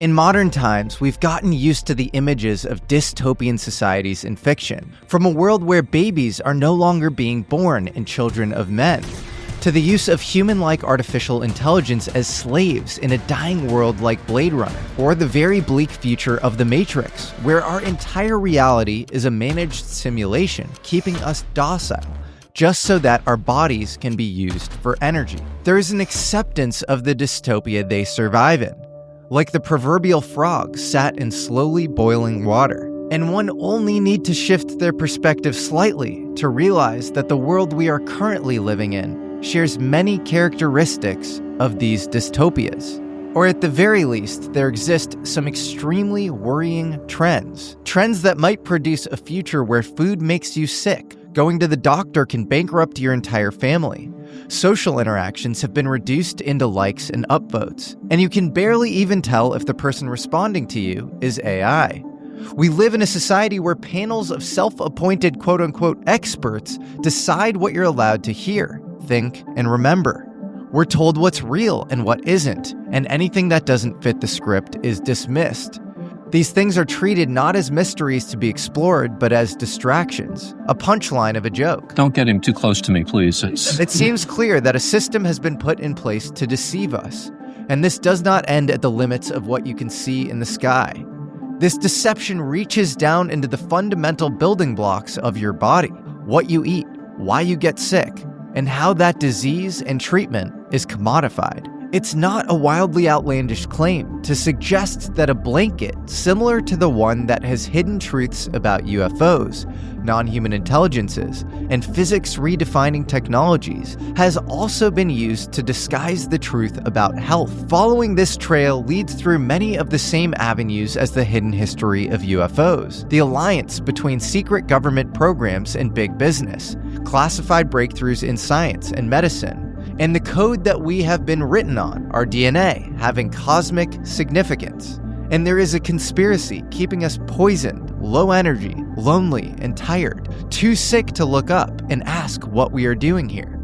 In modern times, we've gotten used to the images of dystopian societies in fiction, from a world where babies are no longer being born and children of men, to the use of human-like artificial intelligence as slaves in a dying world like Blade Runner, or the very bleak future of The Matrix, where our entire reality is a managed simulation, keeping us docile, just so that our bodies can be used for energy. There is an acceptance of the dystopia they survive in, like the proverbial frog sat in slowly boiling water. And one only need to shift their perspective slightly to realize that the world we are currently living in shares many characteristics of these dystopias. Or at the very least, there exist some extremely worrying trends. Trends that might produce a future where food makes you sick, going to the doctor can bankrupt your entire family, social interactions have been reduced into likes and upvotes, and you can barely even tell if the person responding to you is AI. We live in a society where panels of self-appointed quote-unquote experts decide what you're allowed to hear, think, and remember. We're told what's real and what isn't, and anything that doesn't fit the script is dismissed. These things are treated not as mysteries to be explored, but as distractions, a punchline of a joke. Don't get him too close to me, please. It seems clear that a system has been put in place to deceive us, and this does not end at the limits of what you can see in the sky. This deception reaches down into the fundamental building blocks of your body, what you eat, why you get sick, and how that disease and treatment is commodified. It's not a wildly outlandish claim to suggest that a blanket similar to the one that has hidden truths about UFOs, non-human intelligences, and physics-redefining technologies has also been used to disguise the truth about health. Following this trail leads through many of the same avenues as the hidden history of UFOs, the alliance between secret government programs and big business, classified breakthroughs in science and medicine, and the code that we have been written on, our DNA, having cosmic significance. And there is a conspiracy keeping us poisoned, low energy, lonely, and tired, too sick to look up and ask what we are doing here.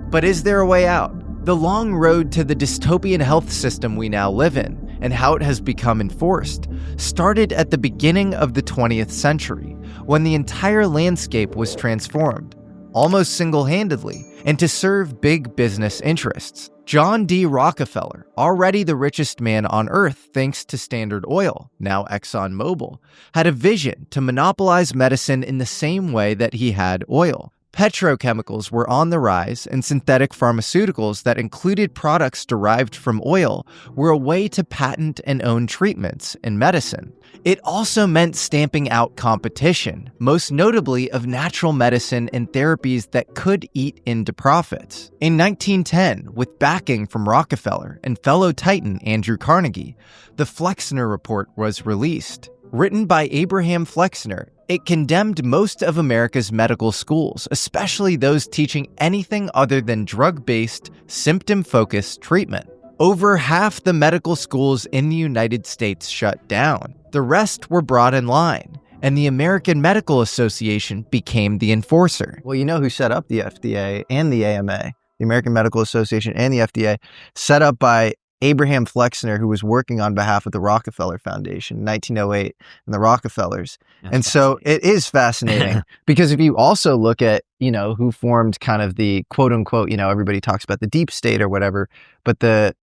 But is there a way out? The long road to the dystopian health system we now live in, and how it has become enforced, started at the beginning of the 20th century, when the entire landscape was transformed, almost single-handedly, and to serve big business interests. John D. Rockefeller, already the richest man on Earth thanks to Standard Oil, now ExxonMobil, had a vision to monopolize medicine in the same way that he had oil. Petrochemicals were on the rise, and synthetic pharmaceuticals that included products derived from oil were a way to patent and own treatments in medicine. It also meant stamping out competition, most notably of natural medicine and therapies that could eat into profits. In 1910, with backing from Rockefeller and fellow titan Andrew Carnegie, the Flexner Report was released. Written by Brigham Flexner, it condemned most of America's medical schools, especially those teaching anything other than drug-based, symptom-focused treatment. Over half the medical schools in the United States shut down. The rest were brought in line, and the American Medical Association became the enforcer. Well, you know who set up the FDA and the AMA, the American Medical Association and the FDA, set up by Brigham Flexner, who was working on behalf of the Rockefeller Foundation in 1908 and the Rockefellers. And so it is fascinating because if you also look at, who formed kind of the quote unquote, everybody talks about the deep state or whatever, but the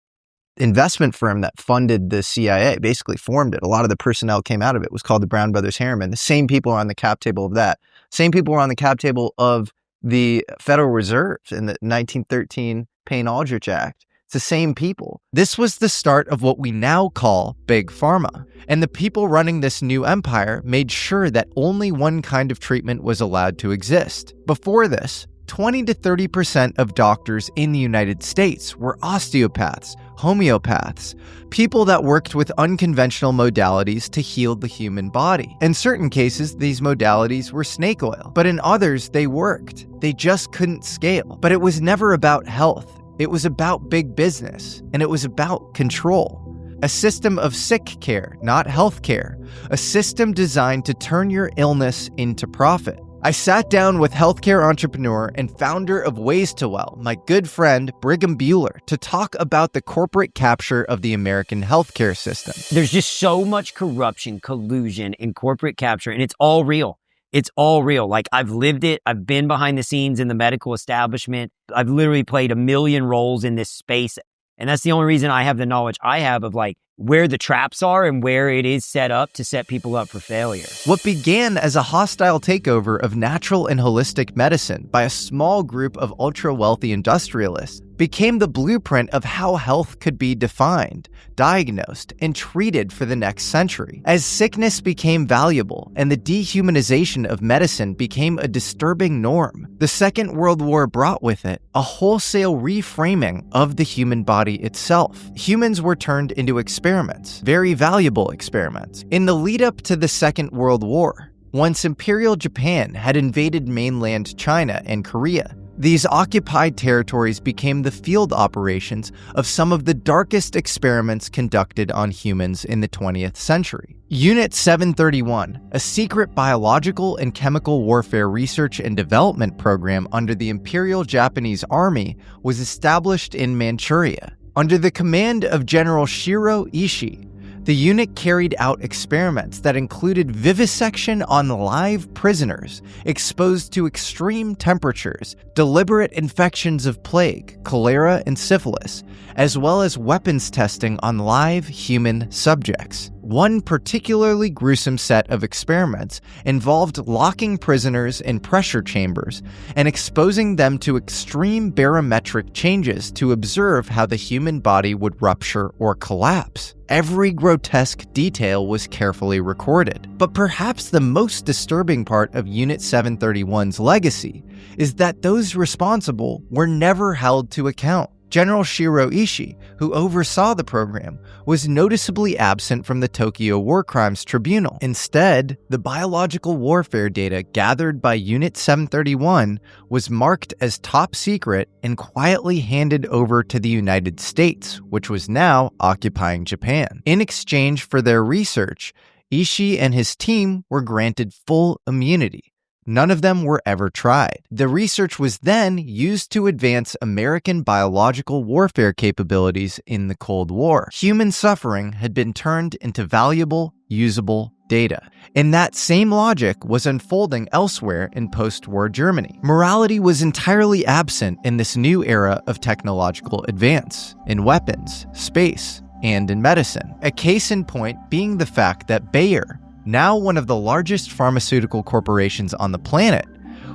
investment firm that funded the CIA basically formed it. A lot of the personnel came out of it. It was called the Brown Brothers Harriman. The same people are on the cap table of that. Same people were on the cap table of the Federal Reserve in the 1913 Payne-Aldrich Act. It's the same people. This was the start of what we now call Big Pharma. And the people running this new empire made sure that only one kind of treatment was allowed to exist. Before this, 20 to 30% of doctors in the United States were osteopaths, homeopaths, people that worked with unconventional modalities to heal the human body. In certain cases, these modalities were snake oil, but in others, they worked. They just couldn't scale. But it was never about health. It was about big business, and it was about control. A system of sick care, not health care. A system designed to turn your illness into profit. I sat down with healthcare entrepreneur and founder of Ways to Well, my good friend Brigham Buhler, to talk about the corporate capture of the American healthcare system. There's just so much corruption, collusion, and corporate capture, and it's all real. It's all real. Like, I've lived it. I've been behind the scenes in the medical establishment. I've literally played a million roles in this space. And that's the only reason I have the knowledge I have of like where the traps are and where it is set up to set people up for failure. What began as a hostile takeover of natural and holistic medicine by a small group of ultra-wealthy industrialists became the blueprint of how health could be defined, diagnosed, and treated for the next century. As sickness became valuable and the dehumanization of medicine became a disturbing norm, the Second World War brought with it a wholesale reframing of the human body itself. Humans were turned into experiments, very valuable experiments. In the lead-up to the Second World War, once Imperial Japan had invaded mainland China and Korea, these occupied territories became the field operations of some of the darkest experiments conducted on humans in the 20th century. Unit 731, a secret biological and chemical warfare research and development program under the Imperial Japanese Army, was established in Manchuria. Under the command of General Shiro Ishii, the unit carried out experiments that included vivisection on live prisoners exposed to extreme temperatures, deliberate infections of plague, cholera, and syphilis, as well as weapons testing on live human subjects. One particularly gruesome set of experiments involved locking prisoners in pressure chambers and exposing them to extreme barometric changes to observe how the human body would rupture or collapse. Every grotesque detail was carefully recorded. But perhaps the most disturbing part of Unit 731's legacy is that those responsible were never held to account. General Shiro Ishii, who oversaw the program, was noticeably absent from the Tokyo War Crimes Tribunal. Instead, the biological warfare data gathered by Unit 731 was marked as top secret and quietly handed over to the United States, which was now occupying Japan. In exchange for their research, Ishii and his team were granted full immunity. None of them were ever tried. The research was then used to advance American biological warfare capabilities in the Cold War. Human suffering had been turned into valuable, usable data. And that same logic was unfolding elsewhere in post-war Germany. Morality was entirely absent in this new era of technological advance, in weapons, space, and in medicine. A case in point being the fact that Bayer, now one of the largest pharmaceutical corporations on the planet,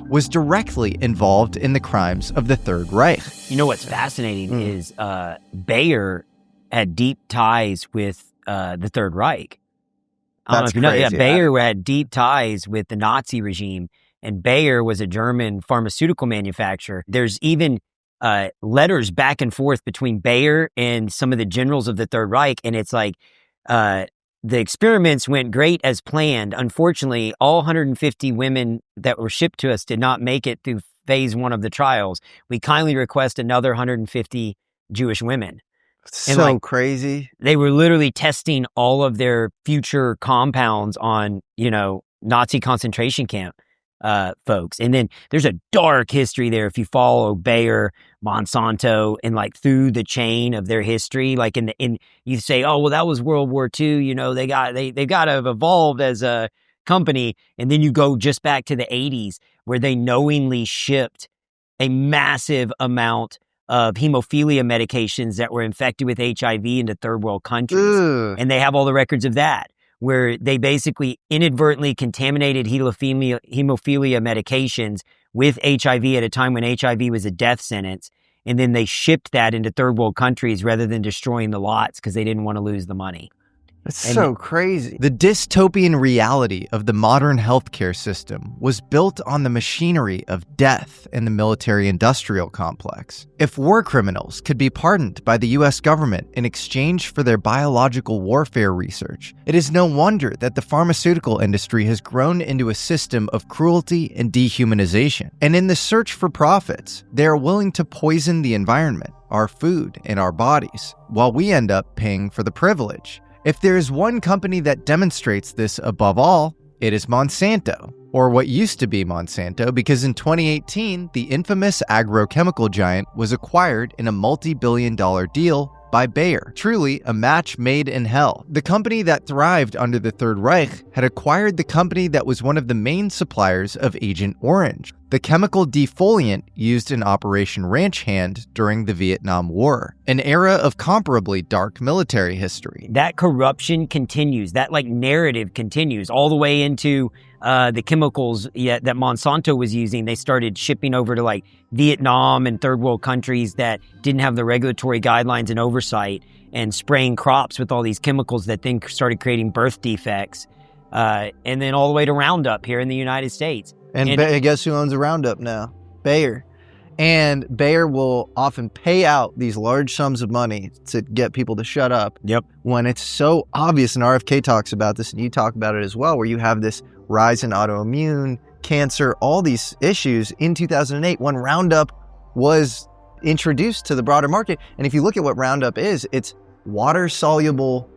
was directly involved in the crimes of the Third Reich. You know what's fascinating is Bayer had deep ties with the Third Reich. I don't know if you know. Yeah, Bayer had deep ties with the Nazi regime, and Bayer was a German pharmaceutical manufacturer. There's even letters back and forth between Bayer and some of the generals of the Third Reich, and it's like the experiments went great as planned. Unfortunately, all 150 women that were shipped to us did not make it through phase 1 of the trials. We kindly request another 150 Jewish women. So crazy. They were literally testing all of their future compounds on, Nazi concentration camp folks. And then there's a dark history there if you follow Bayer, Monsanto, and like through the chain of their history. Like in you say, oh well, that was World War II. They got to have evolved as a company. And then you go just back to the 80s where they knowingly shipped a massive amount of hemophilia medications that were infected with HIV into third world countries. Ugh. And they have all the records of that, where they basically inadvertently contaminated hemophilia medications with HIV at a time when HIV was a death sentence. And then they shipped that into third world countries rather than destroying the lots because they didn't want to lose the money. That's so crazy. The dystopian reality of the modern healthcare system was built on the machinery of death in the military-industrial complex. If war criminals could be pardoned by the U.S. government in exchange for their biological warfare research, it is no wonder that the pharmaceutical industry has grown into a system of cruelty and dehumanization. And in the search for profits, they are willing to poison the environment, our food, and our bodies, while we end up paying for the privilege. If there is one company that demonstrates this above all, it is Monsanto. or what used to be Monsanto, because in 2018, the infamous agrochemical giant was acquired in a multi-billion-dollar deal by Bayer. Truly a match made in hell. The company that thrived under the Third Reich had acquired the company that was one of the main suppliers of Agent Orange, the chemical defoliant used in Operation Ranch Hand during the Vietnam War, an era of comparably dark military history. That corruption continues. That narrative continues all the way into the chemicals that Monsanto was using. They started shipping over to Vietnam and third world countries that didn't have the regulatory guidelines and oversight, and spraying crops with all these chemicals that then started creating birth defects. And then all the way to Roundup here in the United States. And guess who owns a Roundup now? Bayer. And Bayer will often pay out these large sums of money to get people to shut up. Yep. When it's so obvious, and RFK talks about this, and you talk about it as well, where you have this rise in autoimmune, cancer, all these issues in 2008 when Roundup was introduced to the broader market. And if you look at what Roundup is, it's water-soluble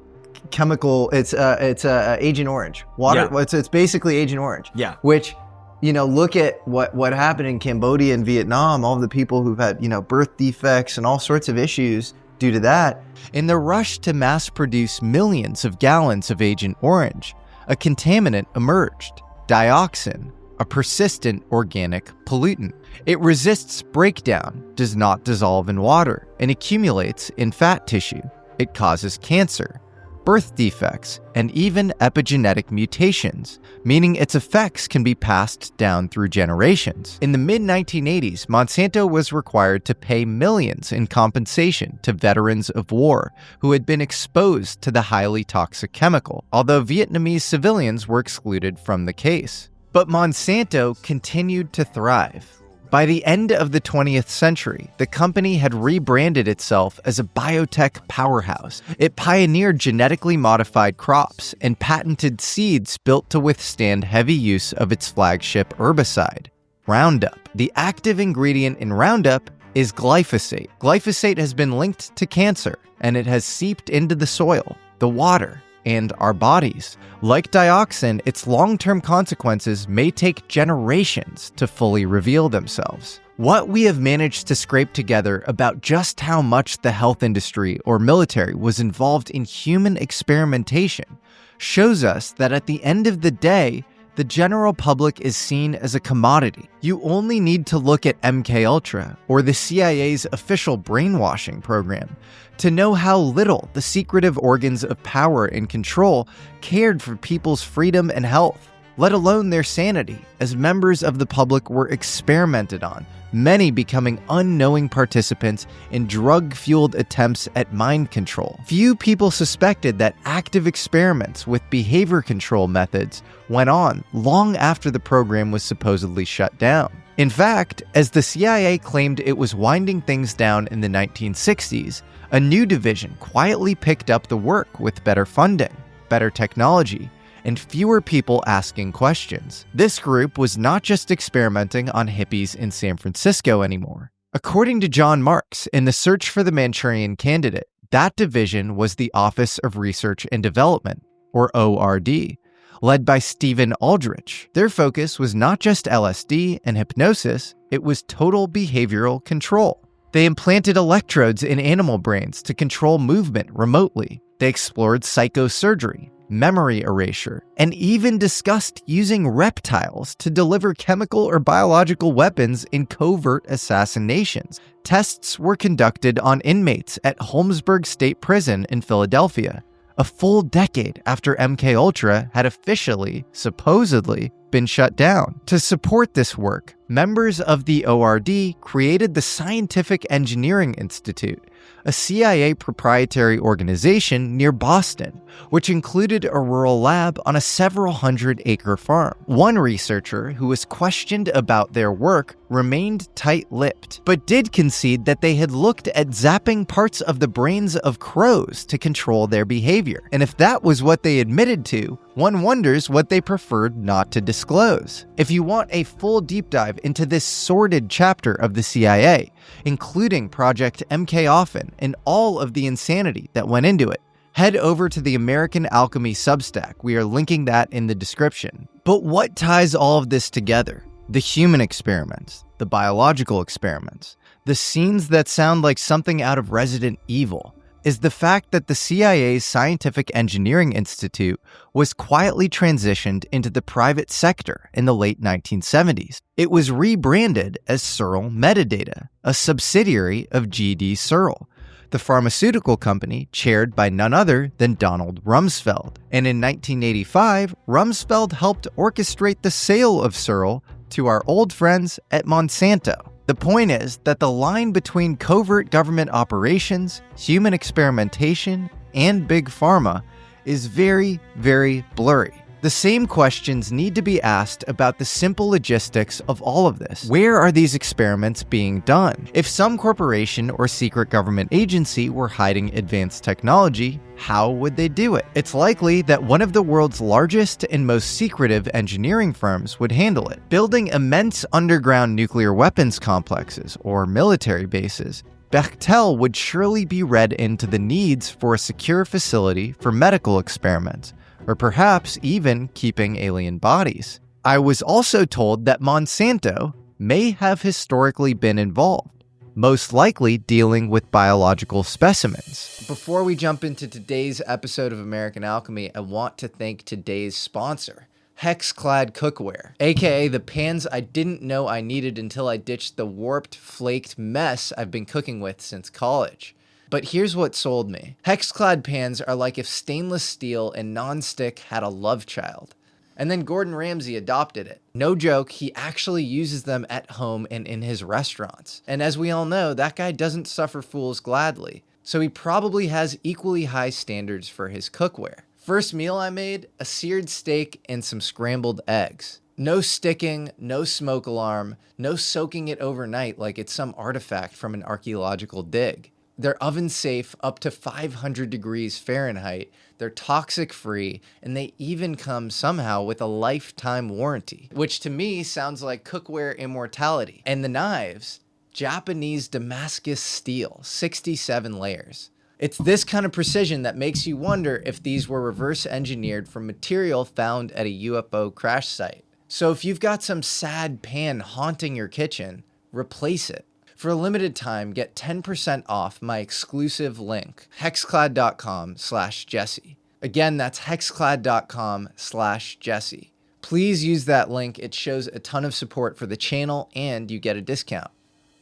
chemical. It's Agent Orange. It's basically Agent Orange. Yeah. Which, look at what happened in Cambodia and Vietnam, all the people who've had, birth defects and all sorts of issues due to that. In the rush to mass produce millions of gallons of Agent Orange, a contaminant emerged, dioxin, a persistent organic pollutant. It resists breakdown, does not dissolve in water, and accumulates in fat tissue. It causes cancer, birth defects, and even epigenetic mutations, meaning its effects can be passed down through generations. In the mid-1980s, Monsanto was required to pay millions in compensation to veterans of war who had been exposed to the highly toxic chemical, although Vietnamese civilians were excluded from the case. But Monsanto continued to thrive. By the end of the 20th century, the company had rebranded itself as a biotech powerhouse. It pioneered genetically modified crops and patented seeds built to withstand heavy use of its flagship herbicide, Roundup. The active ingredient in Roundup is glyphosate. Glyphosate has been linked to cancer, and it has seeped into the soil, the water, and our bodies. Like dioxin, its long-term consequences may take generations to fully reveal themselves. What we have managed to scrape together about just how much the health industry or military was involved in human experimentation shows us that at the end of the day, the general public is seen as a commodity. You only need to look at MKUltra or the CIA's official brainwashing program to know how little the secretive organs of power and control cared for people's freedom and health, let alone their sanity, as members of the public were experimented on, many becoming unknowing participants in drug-fueled attempts at mind control. Few people suspected that active experiments with behavior control methods went on long after the program was supposedly shut down. In fact, as the CIA claimed it was winding things down in the 1960s, a new division quietly picked up the work with better funding, better technology, and fewer people asking questions. This group was not just experimenting on hippies in San Francisco anymore. According to John Marks, in the search for the Manchurian Candidate, that division was the Office of Research and Development, or ORD, led by Stephen Aldrich. Their focus was not just LSD and hypnosis, it was total behavioral control. They implanted electrodes in animal brains to control movement remotely. They explored psychosurgery, memory erasure, and even discussed using reptiles to deliver chemical or biological weapons in covert assassinations. Tests were conducted on inmates at Holmesburg State Prison in Philadelphia, a full decade after MKUltra had officially, supposedly, been shut down. To support this work, members of the ORD created the Scientific Engineering Institute, a CIA proprietary organization near Boston, which included a rural lab on a several hundred-acre farm. One researcher who was questioned about their work remained tight-lipped, but did concede that they had looked at zapping parts of the brains of crows to control their behavior. And if that was what they admitted to, one wonders what they preferred not to disclose. If you want a full deep dive into this sordid chapter of the CIA, including Project MK Often and all of the insanity that went into it, Head over to the American Alchemy Substack. We are linking that in the description. But what ties all of this together? The human experiments, the biological experiments, the scenes that sound like something out of Resident Evil, is the fact that the CIA's Scientific Engineering Institute was quietly transitioned into the private sector in the late 1970s. It was rebranded as Searle Metadata, a subsidiary of G.D. Searle, the pharmaceutical company chaired by none other than Donald Rumsfeld. And in 1985, Rumsfeld helped orchestrate the sale of Searle to our old friends at Monsanto. The point is that the line between covert government operations, human experimentation, and Big Pharma is very, very blurry. The same questions need to be asked about the simple logistics of all of this. Where are these experiments being done? If some corporation or secret government agency were hiding advanced technology, how would they do it? It's likely that one of the world's largest and most secretive engineering firms would handle it, building immense underground nuclear weapons complexes or military bases. Bechtel would surely be read into the needs for a secure facility for medical experiments, or perhaps even keeping alien bodies. I was also told that Monsanto may have historically been involved, most likely dealing with biological specimens. Before we jump into today's episode of American Alchemy, I want to thank today's sponsor, Hexclad Cookware, aka the pans I didn't know I needed until I ditched the warped, flaked mess I've been cooking with since college. But here's what sold me. Hexclad pans are like if stainless steel and non-stick had a love child. And then Gordon Ramsay adopted it. No joke, he actually uses them at home and in his restaurants. And as we all know, that guy doesn't suffer fools gladly. So he probably has equally high standards for his cookware. First meal I made, a seared steak and some scrambled eggs. No sticking, no smoke alarm, no soaking it overnight like it's some artifact from an archaeological dig. They're oven safe up to 500 degrees Fahrenheit, they're toxic free, and they even come somehow with a lifetime warranty, which to me sounds like cookware immortality. And the knives, Japanese Damascus steel, 67 layers. It's this kind of precision that makes you wonder if these were reverse engineered from material found at a UFO crash site. So if you've got some sad pan haunting your kitchen, replace it. For a limited time, get 10% off my exclusive link, hexclad.com/Jesse. Again, that's hexclad.com/Jesse. Please use that link. It shows a ton of support for the channel and you get a discount.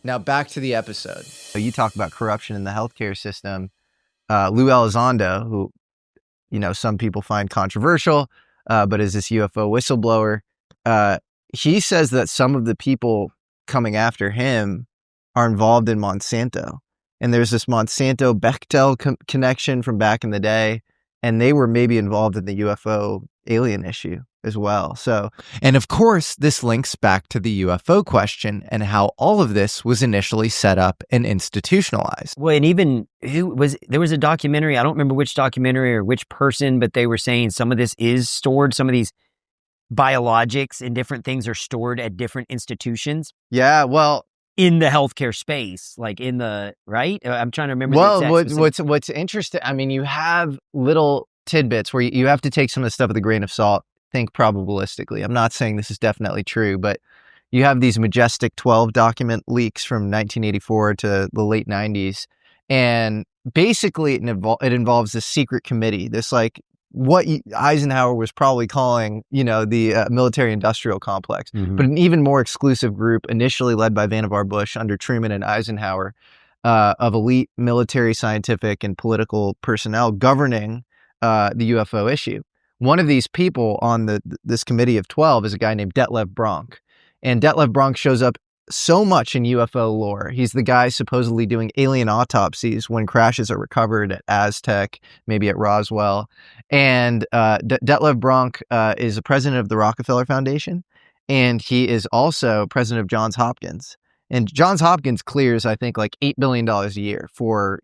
Now back to the episode. You talk about corruption in the healthcare system. Lou Elizondo, who, some people find controversial, but is this UFO whistleblower, he says that some of the people coming after him are involved in Monsanto. And there's this Monsanto Bechtel connection from back in the day, and they were maybe involved in the UFO alien issue as well. And of course, this links back to the UFO question and how all of this was initially set up and institutionalized. Well, and even there was a documentary, I don't remember which documentary or which person, but they were saying some of this is stored, some of these biologics and different things are stored at different institutions. Yeah, well, in the healthcare space, like in the, right? I'm trying to remember. Well, what's interesting, I mean, you have little tidbits where you have to take some of the stuff with a grain of salt, think probabilistically. I'm not saying this is definitely true, but you have these Majestic 12 document leaks from 1984 to the late 90s. And basically it involves this secret committee, this like what Eisenhower was probably calling, the military industrial complex, but an even more exclusive group initially led by Vannevar Bush under Truman and Eisenhower, of elite military, scientific, and political personnel governing the UFO issue. One of these people on this committee of 12 is a guy named Detlev Bronk. And Detlev Bronk shows up so much in UFO lore. He's the guy supposedly doing alien autopsies when crashes are recovered at Aztec, maybe at Roswell. And Detlev Bronk is the president of the Rockefeller Foundation, and he is also president of Johns Hopkins. And Johns Hopkins clears, I think, like $8 billion a year for,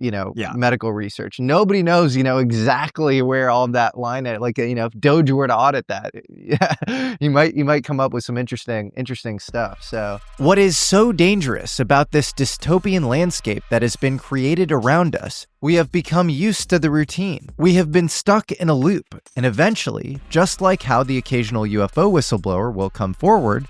medical research. Nobody knows, exactly where all of that line at, like, if Doge were to audit that, you might come up with some interesting stuff. So what is so dangerous about this dystopian landscape that has been created around us? We have become used to the routine. We have been stuck in a loop, and eventually, just like how the occasional UFO whistleblower will come forward,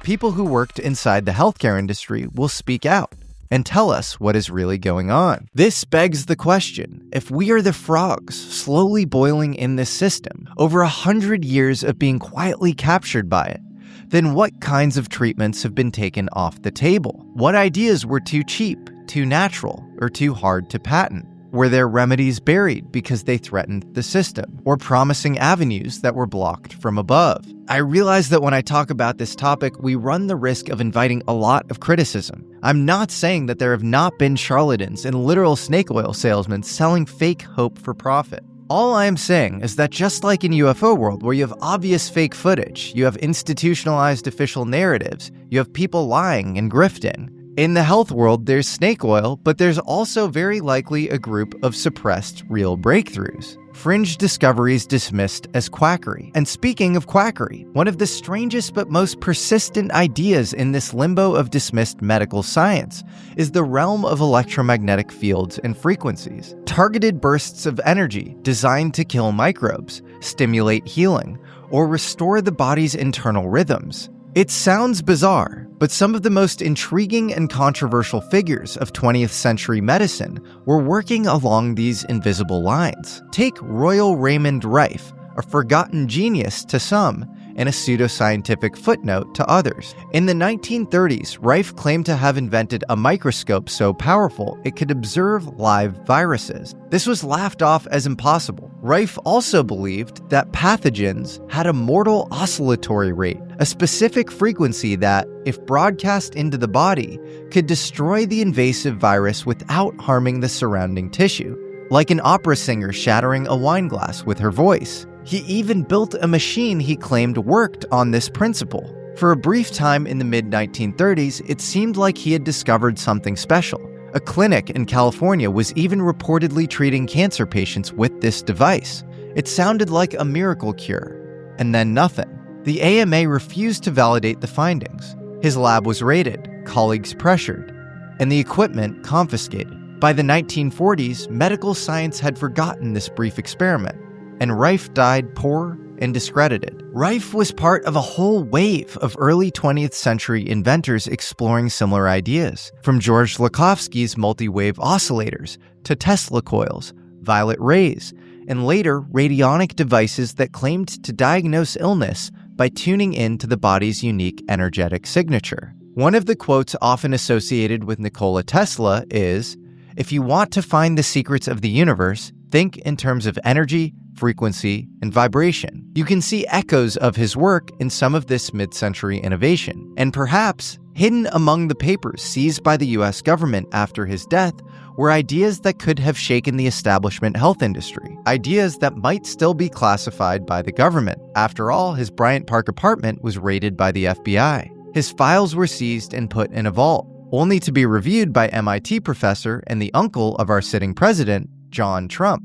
people who worked inside the healthcare industry will speak out and tell us what is really going on. This begs the question, if we are the frogs slowly boiling in this system, over 100 years of being quietly captured by it, then what kinds of treatments have been taken off the table? What ideas were too cheap, too natural, or too hard to patent? Were there remedies buried because they threatened the system, or promising avenues that were blocked from above? I realize that when I talk about this topic, we run the risk of inviting a lot of criticism. I'm not saying that there have not been charlatans and literal snake oil salesmen selling fake hope for profit. All I am saying is that just like in UFO world, where you have obvious fake footage, you have institutionalized official narratives, you have people lying and grifting, in the health world, there's snake oil, but there's also very likely a group of suppressed real breakthroughs. Fringe discoveries dismissed as quackery. And speaking of quackery, one of the strangest but most persistent ideas in this limbo of dismissed medical science is the realm of electromagnetic fields and frequencies. Targeted bursts of energy designed to kill microbes, stimulate healing, or restore the body's internal rhythms. It sounds bizarre, but some of the most intriguing and controversial figures of 20th century medicine were working along these invisible lines. Take Royal Raymond Rife, a forgotten genius to some and a pseudoscientific footnote to others. In the 1930s, Rife claimed to have invented a microscope so powerful it could observe live viruses. This was laughed off as impossible. Rife also believed that pathogens had a mortal oscillatory rate, a specific frequency that, if broadcast into the body, could destroy the invasive virus without harming the surrounding tissue, like an opera singer shattering a wine glass with her voice. He even built a machine he claimed worked on this principle. For a brief time in the mid-1930s, it seemed like he had discovered something special. A clinic in California was even reportedly treating cancer patients with this device. It sounded like a miracle cure. And then nothing. The AMA refused to validate the findings. His lab was raided, colleagues pressured, and the equipment confiscated. By the 1940s, medical science had forgotten this brief experiment, and Rife died poor and discredited. Rife was part of a whole wave of early 20th century inventors exploring similar ideas, from George Lakhovsky's multi-wave oscillators to Tesla coils, violet rays, and later radionic devices that claimed to diagnose illness by tuning into the body's unique energetic signature. One of the quotes often associated with Nikola Tesla is, "If you want to find the secrets of the universe, think in terms of energy, frequency, and vibration." You can see echoes of his work in some of this mid-century innovation. And perhaps, hidden among the papers seized by the US government after his death, were ideas that could have shaken the establishment health industry. Ideas that might still be classified by the government. After all, his Bryant Park apartment was raided by the FBI. His files were seized and put in a vault, only to be reviewed by MIT professor and the uncle of our sitting president, John Trump.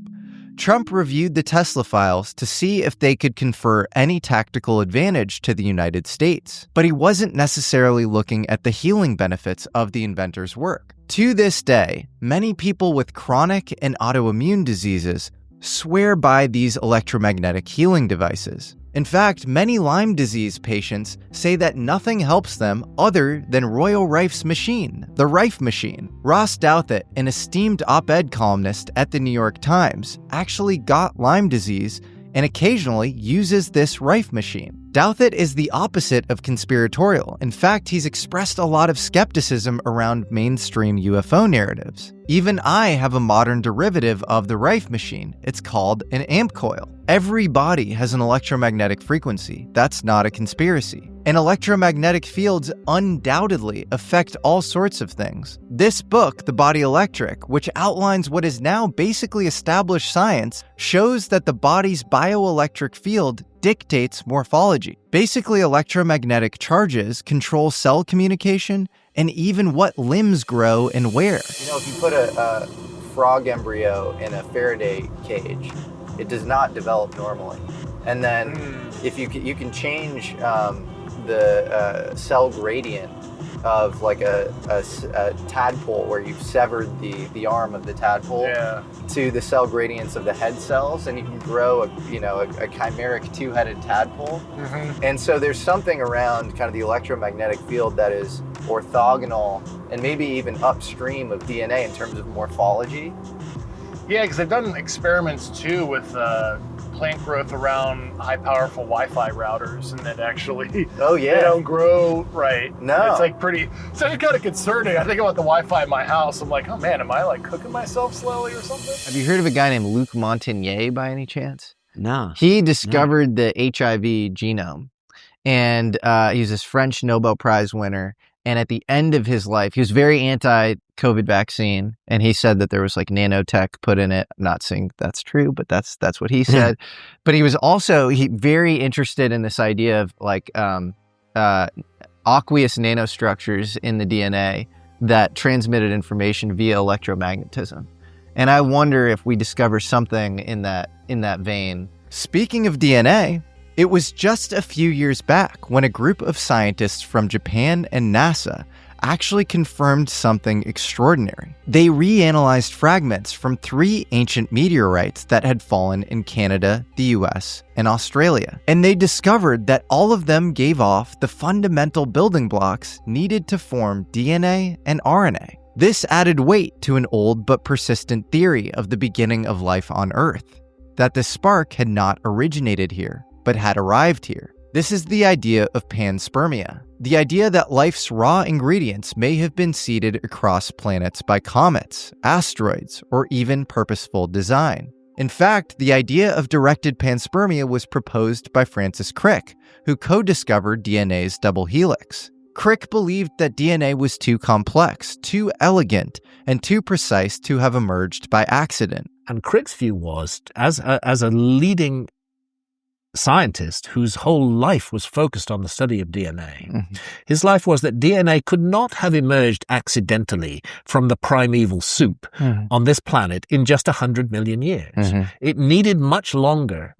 Trump reviewed the Tesla files to see if they could confer any tactical advantage to the United States, but he wasn't necessarily looking at the healing benefits of the inventor's work. To this day, many people with chronic and autoimmune diseases swear by these electromagnetic healing devices. In fact, many Lyme disease patients say that nothing helps them other than Royal Rife's machine, the Rife machine. Ross Douthat, an esteemed op-ed columnist at the New York Times, actually got Lyme disease and occasionally uses this Rife machine. Douthat is the opposite of conspiratorial. In fact, he's expressed a lot of skepticism around mainstream UFO narratives. Even I have a modern derivative of the Rife machine. It's called an amp coil. Every body has an electromagnetic frequency. That's not a conspiracy. And electromagnetic fields undoubtedly affect all sorts of things. This book, The Body Electric, which outlines what is now basically established science, shows that the body's bioelectric field dictates morphology. Basically, electromagnetic charges control cell communication and even what limbs grow and where. If you put a frog embryo in a Faraday cage, it does not develop normally. And then if you can change the cell gradient of like a tadpole, where you've severed the arm of the tadpole, to the cell gradients of the head cells, and you can grow a chimeric two-headed tadpole. And so there's something around kind of the electromagnetic field that is orthogonal and maybe even upstream of DNA in terms of morphology. Yeah, because they've done experiments too with plant growth around high powerful Wi-Fi routers, and that actually they don't grow right. No, it's like pretty. It's actually kind of concerning. I think about the Wi-Fi in my house. I'm like, oh man, am I like cooking myself slowly or something? Have you heard of a guy named Luc Montagnier by any chance? No. He discovered the HIV genome, and he's this French Nobel Prize winner. And at the end of his life, he was very anti-COVID vaccine, and he said that there was like nanotech put in it. I'm not saying that's true, but that's what he said. But he was also very interested in this idea of like aqueous nanostructures in the DNA that transmitted information via electromagnetism. And I wonder if we discover something in that vein. Speaking of DNA, it was just a few years back when a group of scientists from Japan and NASA actually confirmed something extraordinary. They reanalyzed fragments from 3 ancient meteorites that had fallen in Canada, the US, and Australia. And they discovered that all of them gave off the fundamental building blocks needed to form DNA and RNA. This added weight to an old but persistent theory of the beginning of life on Earth, that the spark had not originated here, but had arrived here. This is the idea of panspermia, the idea that life's raw ingredients may have been seeded across planets by comets, asteroids, or even purposeful design. In fact, the idea of directed panspermia was proposed by Francis Crick, who co-discovered DNA's double helix. Crick believed that DNA was too complex, too elegant, and too precise to have emerged by accident. And Crick's view was, as a leading scientist whose whole life was focused on the study of DNA, his life was that DNA could not have emerged accidentally from the primeval soup on this planet in just 100 million years. It needed much longer.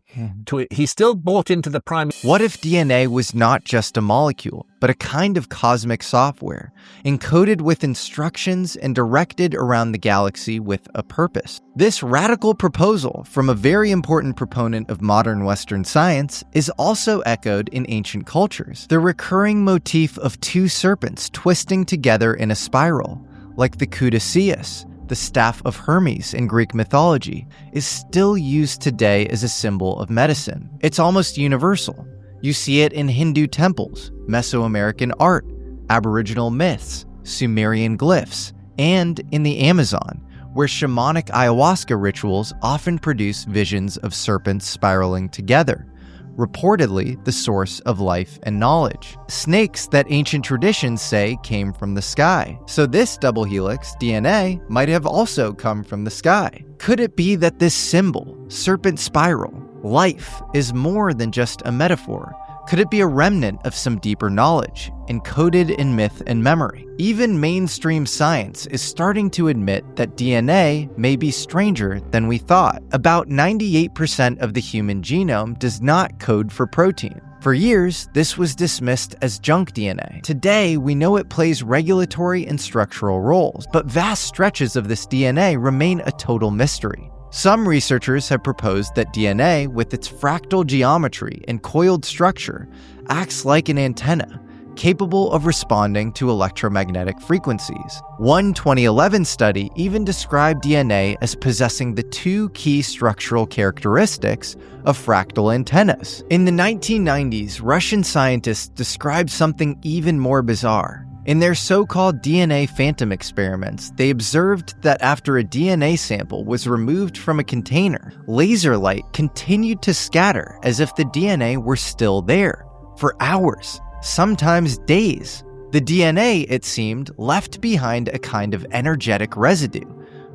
He still bought into the What if DNA was not just a molecule, but a kind of cosmic software, encoded with instructions and directed around the galaxy with a purpose? This radical proposal from a very important proponent of modern Western science is also echoed in ancient cultures. The recurring motif of 2 serpents twisting together in a spiral, like the Caduceus, the staff of Hermes in Greek mythology, is still used today as a symbol of medicine. It's almost universal. You see it in Hindu temples, Mesoamerican art, Aboriginal myths, Sumerian glyphs, and in the Amazon, where shamanic ayahuasca rituals often produce visions of serpents spiraling together, reportedly the source of life and knowledge. Snakes that ancient traditions say came from the sky. So this double helix, DNA, might have also come from the sky. Could it be that this symbol, serpent spiral, life, is more than just a metaphor? Could it be a remnant of some deeper knowledge, encoded in myth and memory? Even mainstream science is starting to admit that DNA may be stranger than we thought. About 98% of the human genome does not code for protein. For years, this was dismissed as junk DNA. Today, we know it plays regulatory and structural roles, but vast stretches of this DNA remain a total mystery. Some researchers have proposed that DNA, with its fractal geometry and coiled structure, acts like an antenna, capable of responding to electromagnetic frequencies. One 2011 study even described DNA as possessing the 2 key structural characteristics of fractal antennas. In the 1990s, Russian scientists described something even more bizarre. In their so-called DNA phantom experiments, they observed that after a DNA sample was removed from a container, laser light continued to scatter as if the DNA were still there, for hours. sometimes days. The DNA, it seemed, left behind a kind of energetic residue,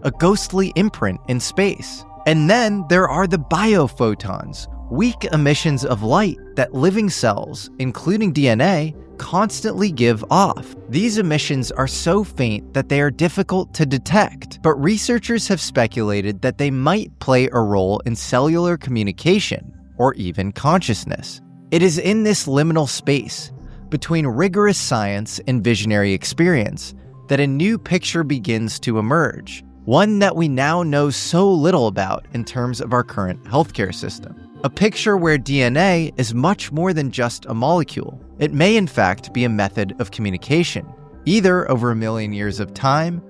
a ghostly imprint in space. And then there are the biophotons, weak emissions of light that living cells, including DNA, constantly give off. These emissions are so faint that they are difficult to detect, but researchers have speculated that they might play a role in cellular communication, or even consciousness. It is in this liminal space, between rigorous science and visionary experience, that a new picture begins to emerge, one that we now know so little about in terms of our current healthcare system. A picture where DNA is much more than just a molecule. It may in fact be a method of communication, either over 1 million years of time,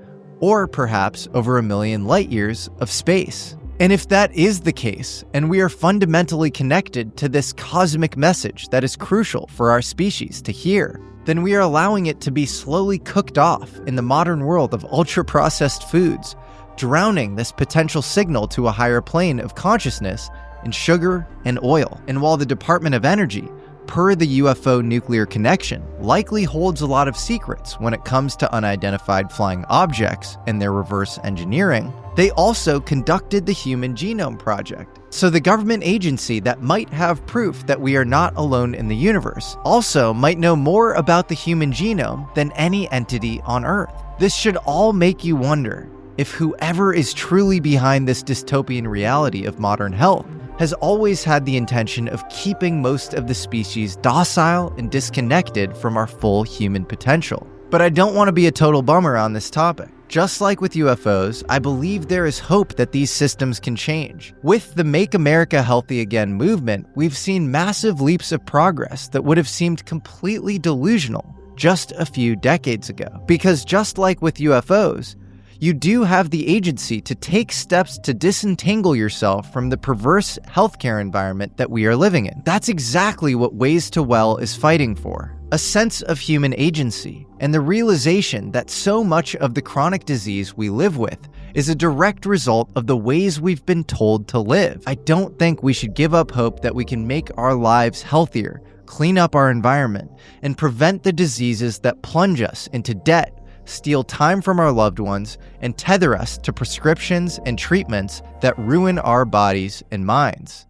or perhaps over 1 million light years of space. And if that is the case, and we are fundamentally connected to this cosmic message that is crucial for our species to hear, then we are allowing it to be slowly cooked off in the modern world of ultra-processed foods, drowning this potential signal to a higher plane of consciousness in sugar and oil. And while the Department of Energy, per the UFO nuclear connection, likely holds a lot of secrets when it comes to unidentified flying objects and their reverse engineering, they also conducted the Human Genome Project. So the government agency that might have proof that we are not alone in the universe also might know more about the human genome than any entity on Earth. This should all make you wonder if whoever is truly behind this dystopian reality of modern health has always had the intention of keeping most of the species docile and disconnected from our full human potential. But I don't want to be a total bummer on this topic. Just like with UFOs, I believe there is hope that these systems can change. With the Make America Healthy Again movement, we've seen massive leaps of progress that would have seemed completely delusional just a few decades ago. Because just like with UFOs, you do have the agency to take steps to disentangle yourself from the perverse healthcare environment that we are living in. That's exactly what Ways to Well is fighting for. A sense of human agency, and the realization that so much of the chronic disease we live with is a direct result of the ways we've been told to live. I don't think we should give up hope that we can make our lives healthier, clean up our environment, and prevent the diseases that plunge us into debt, steal time from our loved ones, and tether us to prescriptions and treatments that ruin our bodies and minds.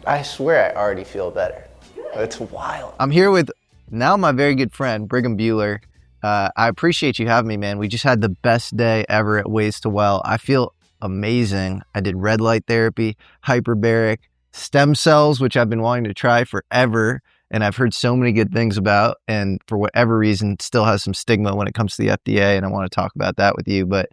I swear I already feel better. It's wild. I'm here with now my very good friend, Brigham Buhler. I appreciate you having me, man. We just had the best day ever at Ways to Well. I feel amazing. I did red light therapy, hyperbaric, stem cells, which I've been wanting to try forever. And I've heard so many good things about, and for whatever reason, it still has some stigma when it comes to the FDA, and I want to talk about that with you. But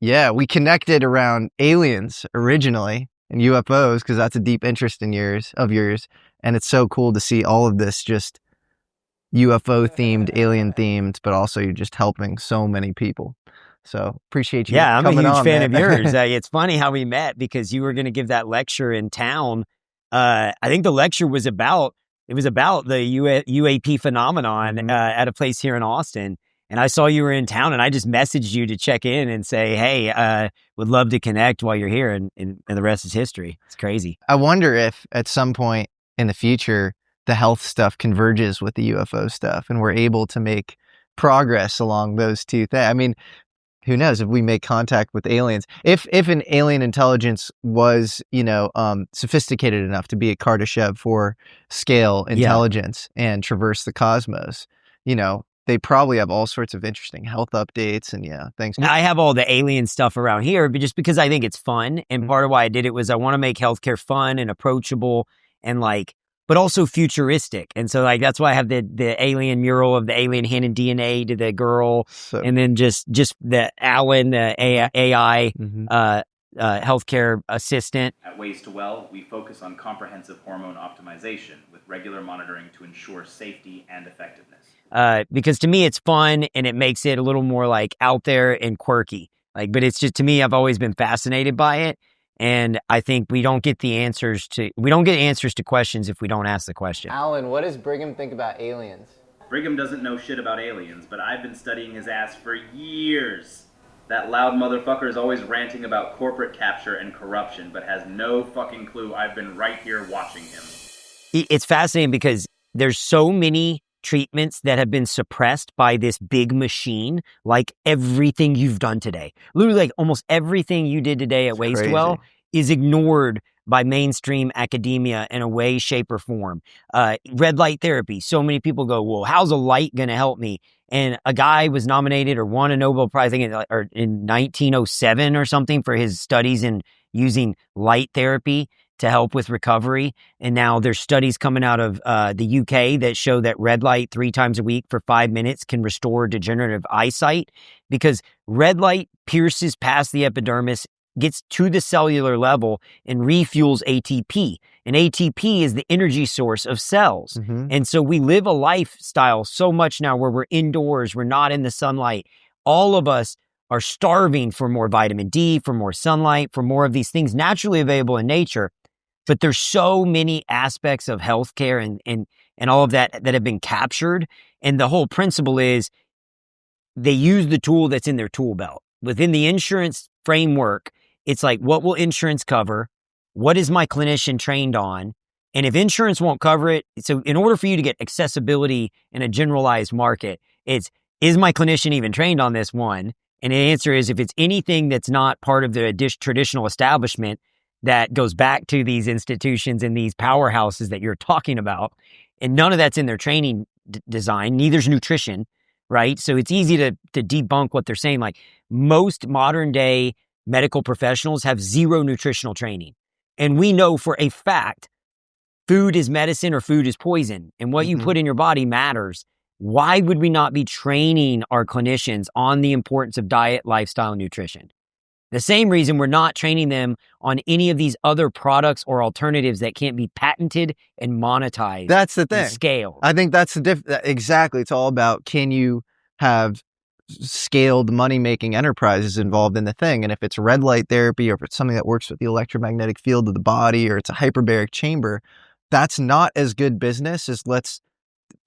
yeah, we connected around aliens originally and UFOs because that's a deep interest in yours, and it's so cool to see all of this just UFO themed, alien themed, but also you're just helping so many people. So appreciate you. Yeah, I'm a huge fan man. of yours. It's funny how we met because you were going to give that lecture in town. I think the lecture was about the UAP phenomenon at a place here in Austin. And I saw you were in town, and I just messaged you to check in and say, hey, would love to connect while you're here. And the rest is history. It's crazy. I wonder if at some point in the future, the health stuff converges with the UFO stuff and we're able to make progress along those two things. I mean, who knows if we make contact with aliens, if an alien intelligence was, sophisticated enough to be a Kardashev 4 scale intelligence and traverse the cosmos, they probably have all sorts of interesting health updates and things. I have all the alien stuff around here, but just because I think it's fun. And part of why I did it was I want to make healthcare fun and approachable and but also futuristic. And so that's why I have the alien mural of the alien handing DNA to the girl. And then just the Alan, the AI healthcare assistant. At Ways to Well, we focus on comprehensive hormone optimization with regular monitoring to ensure safety and effectiveness. Because to me, it's fun and it makes it a little more out there and quirky. But it's just, to me, I've always been fascinated by it. And I think we don't get answers to questions if we don't ask the question. Alan, what does Brigham think about aliens? Brigham doesn't know shit about aliens, but I've been studying his ass for years. That loud motherfucker is always ranting about corporate capture and corruption, but has no fucking clue I've been right here watching him. It's fascinating because there's so many treatments that have been suppressed by this big machine, like everything you've done today. Literally, like almost everything you did today at Wastewell is ignored by mainstream academia in a way, shape, or form. Red light therapy. So many people go, well, how's a light going to help me? And a guy was nominated or won a Nobel Prize, I think, in 1907 or something for his studies in using light therapy to help with recovery. And now there's studies coming out of the UK that show that red light 3 times a week for 5 minutes can restore degenerative eyesight, because red light pierces past the epidermis, gets to the cellular level, and refuels ATP. And ATP is the energy source of cells. Mm-hmm. And so we live a lifestyle so much now where we're indoors, we're not in the sunlight. All of us are starving for more vitamin D, for more sunlight, for more of these things naturally available in nature. But there's so many aspects of healthcare and all of that have been captured. And the whole principle is they use the tool that's in their tool belt. Within the insurance framework, it's like, what will insurance cover? What is my clinician trained on? And if insurance won't cover it, so in order for you to get accessibility in a generalized market, is my clinician even trained on this one? And the answer is, if it's anything that's not part of the traditional establishment that goes back to these institutions and these powerhouses that you're talking about, and none of that's in their training design, neither's nutrition, right? So it's easy to debunk what they're saying. Like, most modern day medical professionals have zero nutritional training. And we know for a fact, food is medicine or food is poison. And what you put in your body matters. Why would we not be training our clinicians on the importance of diet, lifestyle, and nutrition? The same reason we're not training them on any of these other products or alternatives that can't be patented and monetized. That's the thing. Scale. I think that's the exactly. It's all about, can you have scaled money-making enterprises involved in the thing? And if it's red light therapy, or if it's something that works with the electromagnetic field of the body, or it's a hyperbaric chamber, that's not as good business as let's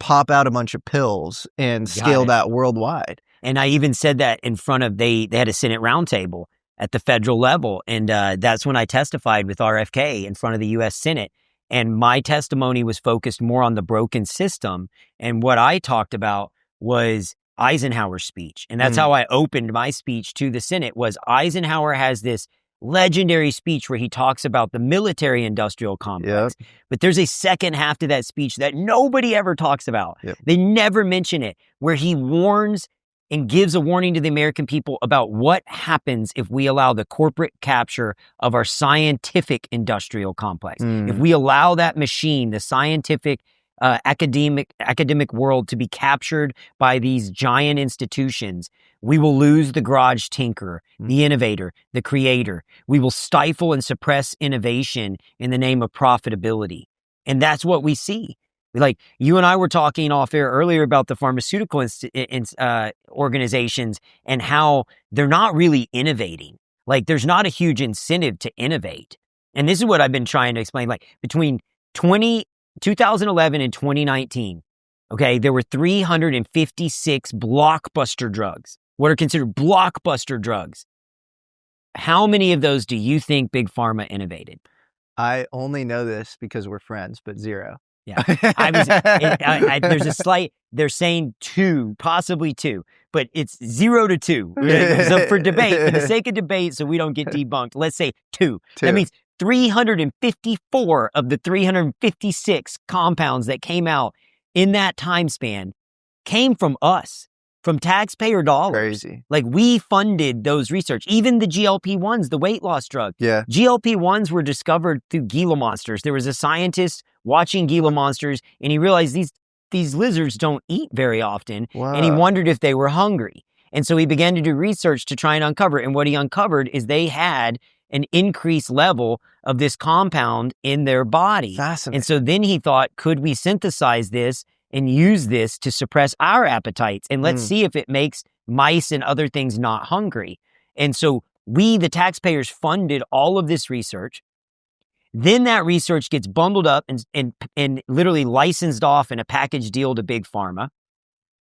pop out a bunch of pills and scale that worldwide. And I even said that in front of, they had a Senate roundtable at the federal level. And that's when I testified with RFK in front of the U.S. Senate. And my testimony was focused more on the broken system. And what I talked about was Eisenhower's speech. And that's how I opened my speech to the Senate. Was Eisenhower has this legendary speech where he talks about the military industrial complex. Yep. But there's a second half to that speech that nobody ever talks about. Yep. They never mention it, where he warns and gives a warning to the American people about what happens if we allow the corporate capture of our scientific industrial complex. If we allow that machine, the scientific academic world, to be captured by these giant institutions, we will lose the garage tinker, the innovator, the creator. We will stifle and suppress innovation in the name of profitability. And that's what we see. Like, you and I were talking off air earlier about the pharmaceutical organizations and how they're not really innovating. Like, there's not a huge incentive to innovate. And this is what I've been trying to explain. Like, between 2011 and 2019, okay, there were 356 blockbuster drugs. What are considered blockbuster drugs? How many of those do you think Big Pharma innovated? I only know this because we're friends, but 0. Yeah, there's a slight, they're saying 2, possibly 2, but it's 0 to 2. So for debate, for the sake of debate, so we don't get debunked, let's say 2. That means 354 of the 356 compounds that came out in that time span came from us, from taxpayer dollars. Crazy. Like, we funded those research. Even the GLP-1s, the weight loss drug. Yeah. GLP-1s were discovered through Gila monsters. There was a scientist watching Gila monsters, and he realized these lizards don't eat very often. Wow. And he wondered if they were hungry. And so he began to do research to try and uncover it. And what he uncovered is they had an increased level of this compound in their body. Fascinating. And so then he thought, could we synthesize this and use this to suppress our appetites? And let's see if it makes mice and other things not hungry. And so we, the taxpayers, funded all of this research. Then that research gets bundled up and literally licensed off in a package deal to Big Pharma.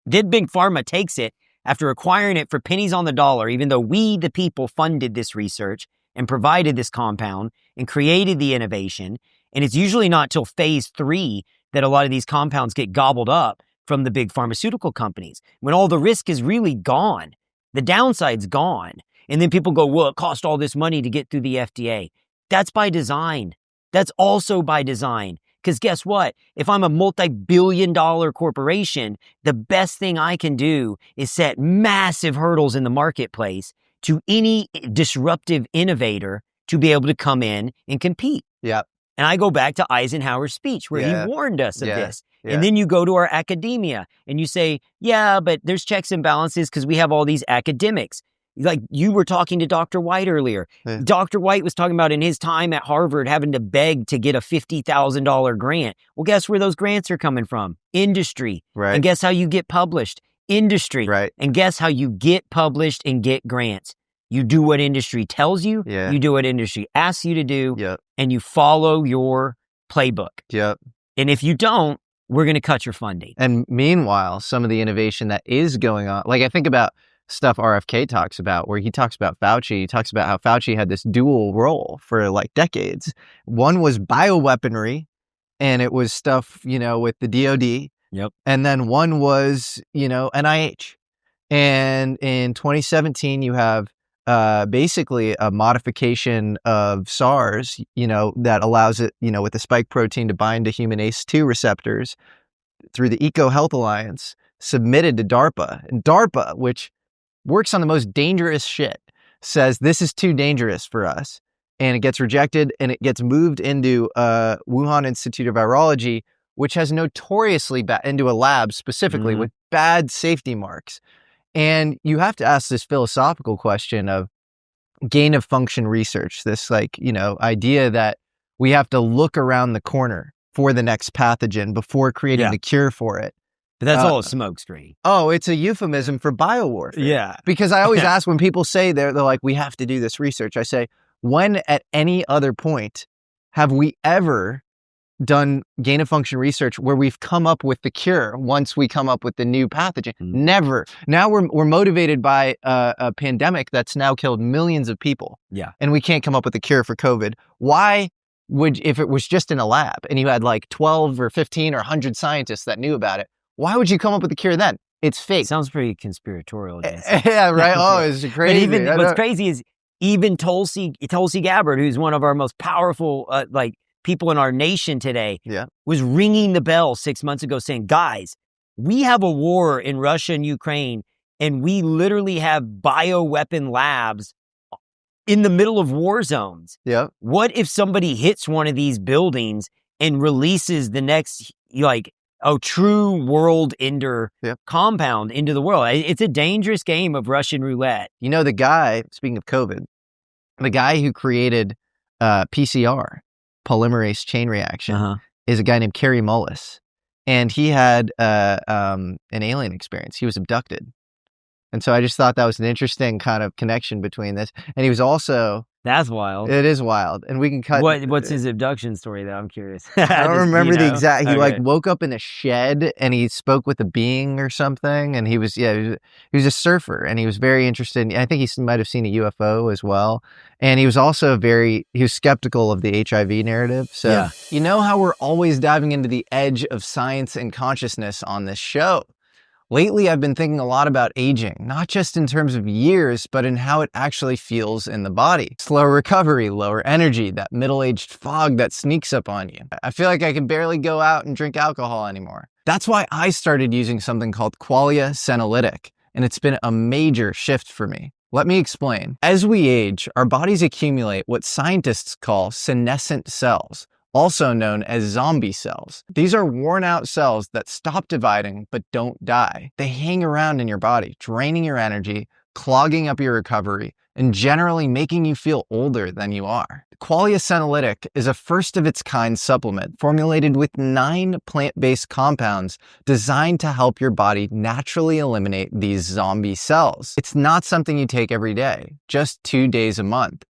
Then Big Pharma takes it, after acquiring it for pennies on the dollar, even though we, the people, funded this research and provided this compound and created the innovation. And it's usually not till phase 3 that a lot of these compounds get gobbled up from the big pharmaceutical companies, when all the risk is really gone. The downside's gone. And then people go, well, it cost all this money to get through the FDA. That's by design. That's also by design. Because guess what? If I'm a multi-billion-dollar corporation, the best thing I can do is set massive hurdles in the marketplace to any disruptive innovator to be able to come in and compete. Yeah. And I go back to Eisenhower's speech where he warned us of this. Yeah. And then you go to our academia and you say, yeah, but there's checks and balances because we have all these academics. Like you were talking to Dr. White earlier. Yeah. Dr. White was talking about in his time at Harvard having to beg to get a $50,000 grant. Well, guess where those grants are coming from? Industry. Right. And guess how you get published? Industry. Right. And guess how you get published and get grants? You do what industry tells you. Yeah. You do what industry asks you to do. Yep. And you follow your playbook. Yep. And if you don't, we're going to cut your funding. And meanwhile, some of the innovation that is going on, like I think about stuff RFK talks about, where he talks about Fauci. He talks about how Fauci had this dual role for like decades. One was bioweaponry, and it was stuff, with the DOD. Yep. And then one was, NIH. And in 2017, you have basically a modification of SARS, that allows it, with the spike protein to bind to human ACE2 receptors through the EcoHealth Alliance, submitted to DARPA. And DARPA, which works on the most dangerous shit, says this is too dangerous for us. And it gets rejected and it gets moved into Wuhan Institute of Virology, which has notoriously into a lab specifically with bad safety marks. And you have to ask this philosophical question of gain of function research, this idea that we have to look around the corner for the next pathogen before creating the cure for it. But that's all a smokescreen. Oh, it's a euphemism for biowarfare. Yeah. Because I always ask when people say they're like, we have to do this research. I say, when at any other point have we ever done gain of function research where we've come up with the cure once we come up with the new pathogen? Never. Now we're motivated by a pandemic that's now killed millions of people. Yeah. And we can't come up with a cure for COVID. Why would, if it was just in a lab and you had like 12 or 15 or 100 scientists that knew about it, why would you come up with a cure then? It's fake. Sounds pretty conspiratorial. Yeah, right. Oh, it's crazy. But even what's crazy is even Tulsi Gabbard, who's one of our most powerful people in our nation today, was ringing the bell 6 months ago saying, guys, we have a war in Russia and Ukraine, and we literally have bioweapon labs in the middle of war zones. Yeah. What if somebody hits one of these buildings and releases the next, true world ender compound into the world? It's a dangerous game of Russian roulette. The guy, speaking of COVID, the guy who created PCR, polymerase chain reaction, is a guy named Kary Mullis. And he had an alien experience. He was abducted. And so I just thought that was an interesting kind of connection between this. And he was also... That's wild. It is wild. And we can cut... What's his abduction story, though? I'm curious. I don't remember the exact... He woke up in a shed and he spoke with a being or something. And he was a surfer and he was very interested. I think he might have seen a UFO as well. And he was also he was skeptical of the HIV narrative. So you know how we're always diving into the edge of science and consciousness on this show. Lately, I've been thinking a lot about aging, not just in terms of years, but in how it actually feels in the body. Slow recovery, lower energy, that middle-aged fog that sneaks up on you. I feel like I can barely go out and drink alcohol anymore. That's why I started using something called Qualia Senolytic, and it's been a major shift for me. Let me explain. As we age, our bodies accumulate what scientists call senescent cells, also known as zombie cells. These are worn out cells that stop dividing but don't die. They hang around in your body, draining your energy, clogging up your recovery, and generally making you feel older than you are. Qualia Senolytic is a first-of-its-kind supplement formulated with 9 plant-based compounds designed to help your body naturally eliminate these zombie cells. It's not something you take every day, just 2 days a month.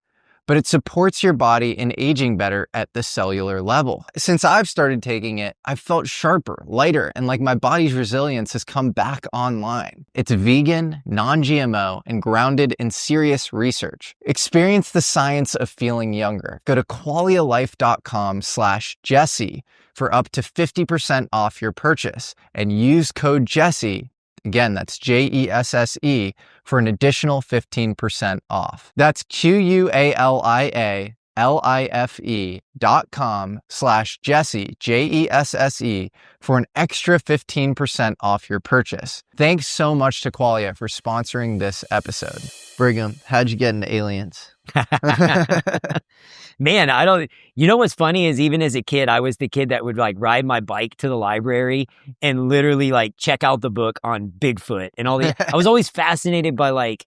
but it supports your body in aging better at the cellular level. Since I've started taking it, I've felt sharper, lighter, and like my body's resilience has come back online. It's vegan, non-GMO, and grounded in serious research. Experience the science of feeling younger. Go to qualialife.com/Jesse for up to 50% off your purchase and use code Jesse. Again, that's JESSE for an additional 15% off. That's QUALIALIFE.com/Jesse, JESSE, for an extra 15% off your purchase. Thanks so much to Qualia for sponsoring this episode. Brigham, how'd you get into aliens? Man, you know what's funny is even as a kid, I was the kid that would like ride my bike to the library and literally like check out the book on Bigfoot and all the, I was always fascinated by like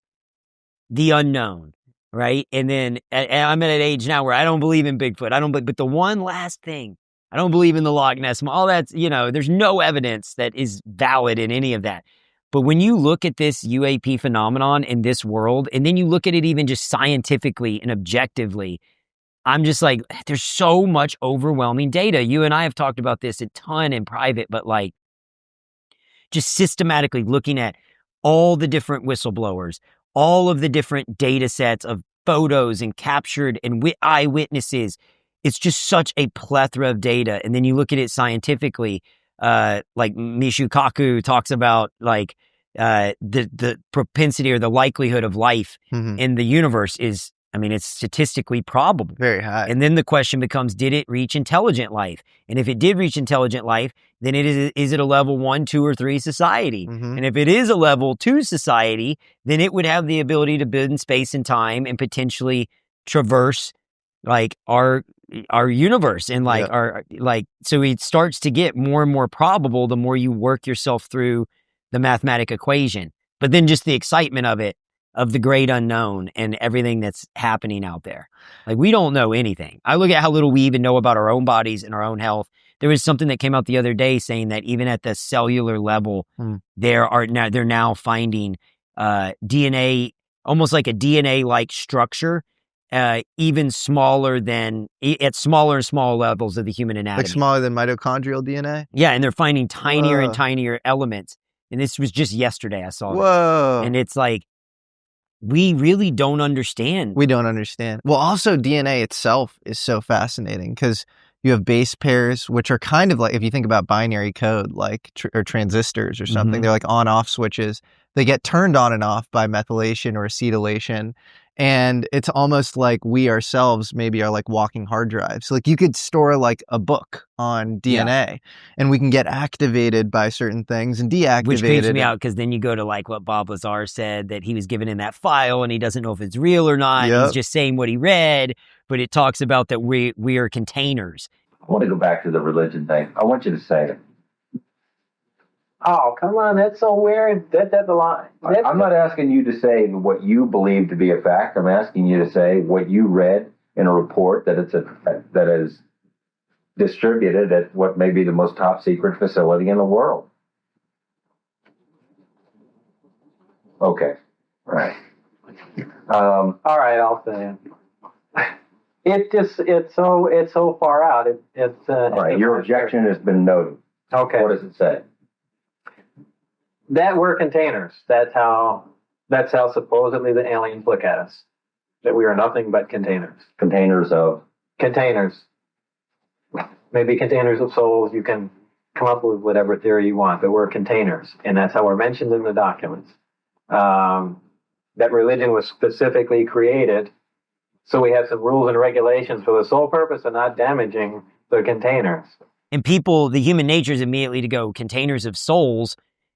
the unknown, right? And then I'm at an age now where I don't believe in Bigfoot. But the one last thing, I don't believe in the Loch Ness, all that's, there's no evidence that is valid in any of that. But when you look at this UAP phenomenon in this world, and then you look at it even just scientifically and objectively, I'm just like, there's so much overwhelming data. You and I have talked about this a ton in private, but like just systematically looking at all the different whistleblowers, all of the different data sets of photos and captured and eyewitnesses. It's just such a plethora of data. And then you look at it scientifically, like Michio Kaku talks about like the propensity or the likelihood of life in the universe is, it's statistically probable. Very high. And then the question becomes, did it reach intelligent life? And if it did reach intelligent life, then is it a level 1, 2, or 3 society? And if it is a level 2 society, then it would have the ability to bend space and time and potentially traverse like our universe and like so it starts to get more and more probable the more you work yourself through the mathematical equation. But then just the excitement of it, of the great unknown and everything that's happening out there. Like we don't know anything. I look at how little we even know about our own bodies and our own health. There was something that came out the other day saying that even at the cellular level, they're now finding DNA, almost like a DNA-like structure, even smaller than at smaller and smaller levels of the human anatomy. Like smaller than mitochondrial DNA? Yeah, and they're finding tinier and tinier elements. And this was just yesterday I saw this. And it's like, we really don't understand. We don't understand. Well, also DNA itself is so fascinating because you have base pairs, which are kind of like, if you think about binary code, like or transistors or something, they're like on-off switches. They get turned on and off by methylation or acetylation. And it's almost like we ourselves maybe are like walking hard drives. Like you could store like a book on DNA and we can get activated by certain things and deactivated. Which creeps me out because then you go to like what Bob Lazar said, that he was given in that file and he doesn't know if it's real or not. He's just saying what he read, but it talks about that we are containers. I want to go back to the religion thing. I want you to say it. Oh, come on. That's so weird. That's a lie. I'm not asking you to say what you believe to be a fact. I'm asking you to say what you read in a report that that is distributed at what may be the most top secret facility in the world. Okay. All right. All right, I'll say it. It's so far out. All right. Your objection has been noted. Okay. What does it say? That we're containers. That's how supposedly the aliens look at us. That we are nothing but containers. Containers of? Containers. Maybe containers of souls. You can come up with whatever theory you want, but we're containers. And that's how we're mentioned in the documents. That religion was specifically created so we have some rules and regulations for the sole purpose of not damaging the containers. And people, the human nature is immediately to go containers of souls.